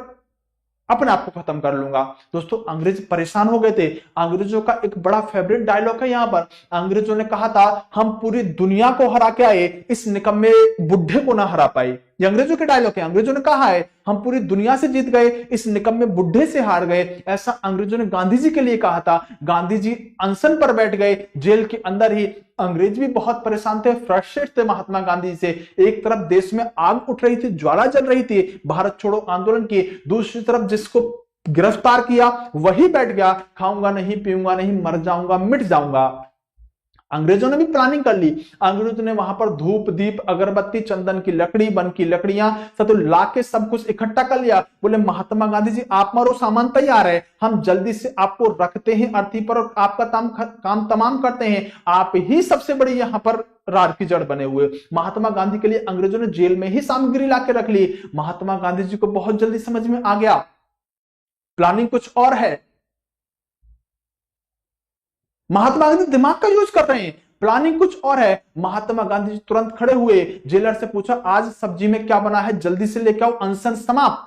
अपने आप को खत्म कर लूंगा। दोस्तों अंग्रेज परेशान हो गए थे। अंग्रेजों का एक बड़ा फेवरेट डायलॉग है यहां पर, अंग्रेजों ने कहा था हम पूरी दुनिया को हरा के आए, इस निकम्मे बुढ़े को ना हरा पाए। ये अंग्रेजों के डायलॉग है, अंग्रेजों ने कहा है हम पूरी दुनिया से जीत गए, इस निकम्मे बुढ़े से हार गए। ऐसा अंग्रेजों ने गांधी जी के लिए कहा था। गांधी जी अनशन पर बैठ गए जेल के अंदर ही। अंग्रेज भी बहुत परेशान थे, फ्रस्ट्रेट थे महात्मा गांधी से। एक तरफ देश में आग उठ रही थी, ज्वाला जल रही थी भारत छोड़ो आंदोलन की, दूसरी तरफ जिसको गिरफ्तार किया वही बैठ गया, खाऊंगा नहीं, पीऊंगा नहीं, मर जाऊंगा, मिट जाऊंगा। अंग्रेजों ने भी प्लानिंग कर ली। अंग्रेजों ने वहां पर धूप दीप अगरबत्ती चंदन की लकड़ी बन की लकड़ियां सब ला के सब कुछ इकट्ठा कर लिया। बोले महात्मा गांधी जी आप मरो, सामान तैयार है, हम जल्दी से आपको रखते हैं अर्थी पर और आपका काम तमाम करते हैं, आप ही सबसे बड़ी यहां पर रार की जड़ बने हुए। महात्मा गांधी के लिए अंग्रेजों ने जेल में ही सामग्री लाके रख ली। महात्मा गांधी जी को बहुत जल्दी समझ में आ गया प्लानिंग कुछ और है। महात्मा गांधी दिमाग का यूज कर रहे हैं, प्लानिंग कुछ और है। महात्मा गांधी जी तुरंत खड़े हुए, जेलर से पूछा आज सब्जी में क्या बना है, जल्दी से लेके आओ, अनशन समाप्त।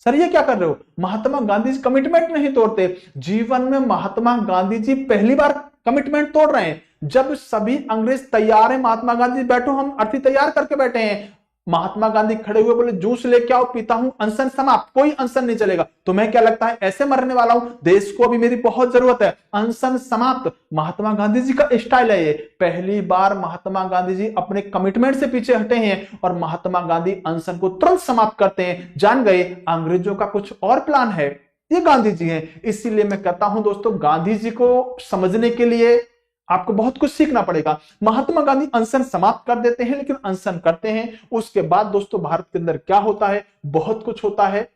सर ये क्या कर रहे हो? महात्मा गांधी जी कमिटमेंट नहीं तोड़ते। जीवन में महात्मा गांधी जी पहली बार कमिटमेंट तोड़ रहे हैं। जब सभी अंग्रेज तैयार है, महात्मा गांधी बैठो, हम अर्थी तैयार करके बैठे हैं, महात्मा गांधी खड़े हुए बोले जूस लेके आओ, पीता हूं, अनशन समाप्त, कोई अनशन नहीं चलेगा। तुम्हें क्या लगता है ऐसे मरने वाला हूं? देश को अभी मेरी बहुत जरूरत है, अनशन समाप्त। महात्मा गांधी जी का स्टाइल है ये। पहली बार महात्मा गांधी जी अपने कमिटमेंट से पीछे हटे हैं और महात्मा गांधी अनशन को तुरंत समाप्त करते हैं। जान गए अंग्रेजों का कुछ और प्लान है, ये गांधी जी हैं। इसीलिए मैं कहता हूं दोस्तों, गांधी जी को समझने के लिए आपको बहुत कुछ सीखना पड़ेगा। महात्मा गांधी अनशन समाप्त कर देते हैं, लेकिन अनशन करते हैं। उसके बाद दोस्तों भारत के अंदर क्या होता है, बहुत कुछ होता है।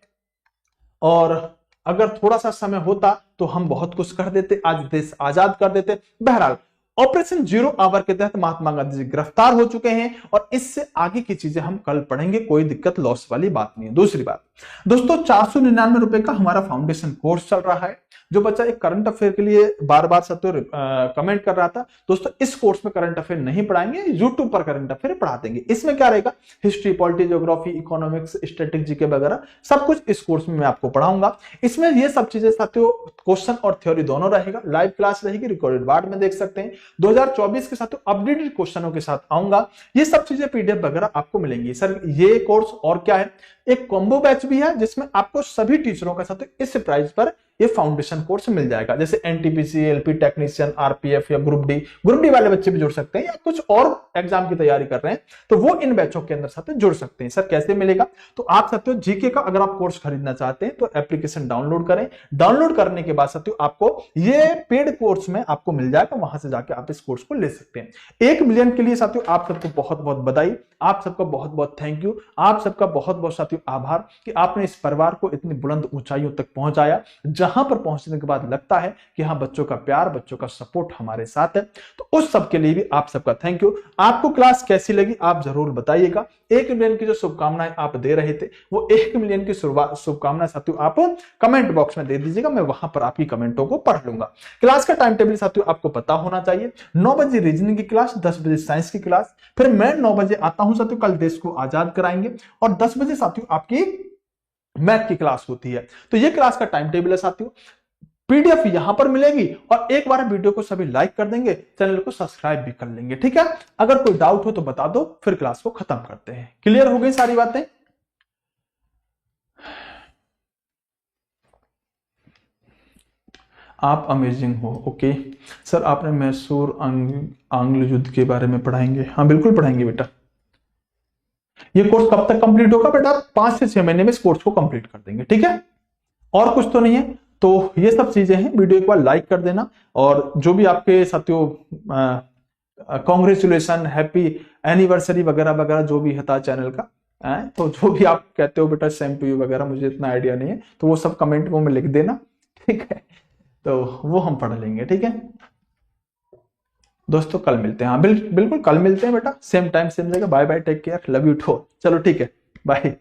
और अगर थोड़ा सा समय होता तो हम बहुत कुछ कर देते, आज देश आजाद कर देते। बहरहाल ऑपरेशन जीरो आवर के तहत महात्मा गांधी जी गिरफ्तार हो चुके हैं और इससे आगे की चीजें हम कल पढ़ेंगे, कोई दिक्कत लॉस वाली बात नहीं है। दूसरी बात दोस्तों, 499 रुपए का हमारा फाउंडेशन कोर्स चल रहा है। जो बच्चा एक करंट अफेयर के लिए बार बार सत्य कमेंट कर रहा था, दोस्तों इस कोर्स में करंट अफेयर नहीं पढ़ाएंगे, यूट्यूब पर करंट अफेयर पढ़ा देंगे। इसमें क्या रहेगा, history, polity, geography, economics, static, GK वगैरह सब कुछ इस कोर्स में मैं आपको पढ़ाऊंगा। इसमें ये सब चीजें साथियों, क्वेश्चन और थ्योरी दोनों रहेगा। लाइव क्लास रहेगी, रिकॉर्डेड बाद में देख सकते हैं। 2024 के साथ अपडेटेड क्वेश्चनों के साथ आऊंगा। ये सब चीजें पीडीएफ वगैरह आपको मिलेंगी। सर ये कोर्स और क्या है, एक कॉम्बो बैच भी है जिसमें आपको सभी टीचरों के साथ इस प्राइस पर ये फाउंडेशन कोर्स मिल जाएगा। जैसे एनटीपीसी, एलपी टेक्नीशियन, आरपीएफ या ग्रुप डी वाले बच्चे भी जुड़ सकते हैं, या कुछ और एग्जाम की तैयारी कर रहे हैं तो वो इन बैचों के अंदर साथ जुड़ सकते हैं। सर कैसे मिलेगा, तो आप साथियों जीके का अगर आप कोर्स खरीदना चाहते हैं तो एप्लीकेशन डाउनलोड करें। डाउनलोड करने के बाद साथियों आपको ये पेड कोर्स में आपको मिल जाएगा, वहां से जाके आप इस कोर्स को ले सकते हैं। 1 मिलियन के लिए साथियों आप सबको बहुत बहुत बधाई, आप सबका बहुत बहुत थैंक यू, आप सबका बहुत बहुत साथियों आभार कि आपने इस परिवार को इतनी बुलंद ऊंचाइयों तक पहुंचाया, जहां पर पहुंचने के बाद लगता है कि हाँ बच्चों का प्यार, बच्चों का सपोर्ट हमारे साथ है। तो उस सब के लिए भी आप सबका थैंक यू। आपको क्लास कैसी लगी आप जरूर बताइएगा। 1 मिलियन की जो शुभकामनाएं आप दे रहे थे, वो 1 मिलियन की शुभकामनाएं साथियों आप कमेंट बॉक्स में दे दीजिएगा, मैं वहां पर आपकी कमेंटों को पढ़ लूंगा। क्लास का टाइम टेबल साथियों आपको पता होना चाहिए। 9 बजे रीजनिंग की क्लास, 10 बजे साइंस की क्लास, फिर मैं 9 बजे आता हूं साथियों, कल देश को आजाद कराएंगे, और 10 बजे साथियों आपकी मैथ की क्लास होती है। तो ये क्लास का टाइम टेबल है साथियों। पीडीएफ यहां पर मिलेगी, और एक बार वीडियो को सभी लाइक कर देंगे, चैनल को सब्सक्राइब भी कर लेंगे, ठीक है। अगर कोई डाउट हो तो बता दो, फिर क्लास को खत्म करते हैं। क्लियर हो गई सारी बातें? आप अमेजिंग हो, ओके। सर आपने मैसूर आंग्ल युद्ध के बारे में पढ़ाएंगे? हाँ बिल्कुल पढ़ाएंगे बेटा। ये कोर्स कब तक कंप्लीट होगा बेटा? 5 से 6 महीने में इस कोर्स को कंप्लीट कर देंगे, ठीक है। और कुछ तो नहीं है। तो ये सब चीजें हैं, वीडियो एक बार लाइक कर देना, और जो भी आपके साथियों कांग्रेचुलेशन, हैप्पी एनिवर्सरी वगैरह वगैरह जो भी था चैनल का, तो जो भी आप कहते हो बेटा, सेम टू यू वगैरह, मुझे इतना आइडिया नहीं है, तो वो सब कमेंट में लिख देना, ठीक है। तो वो हम पढ़ लेंगे, ठीक है दोस्तों। कल मिलते हैं, हाँ बिल्कुल कल मिलते हैं बेटा, सेम टाइम सेम जगह। Bye bye, take care, love you too. चलो ठीक है, बाय।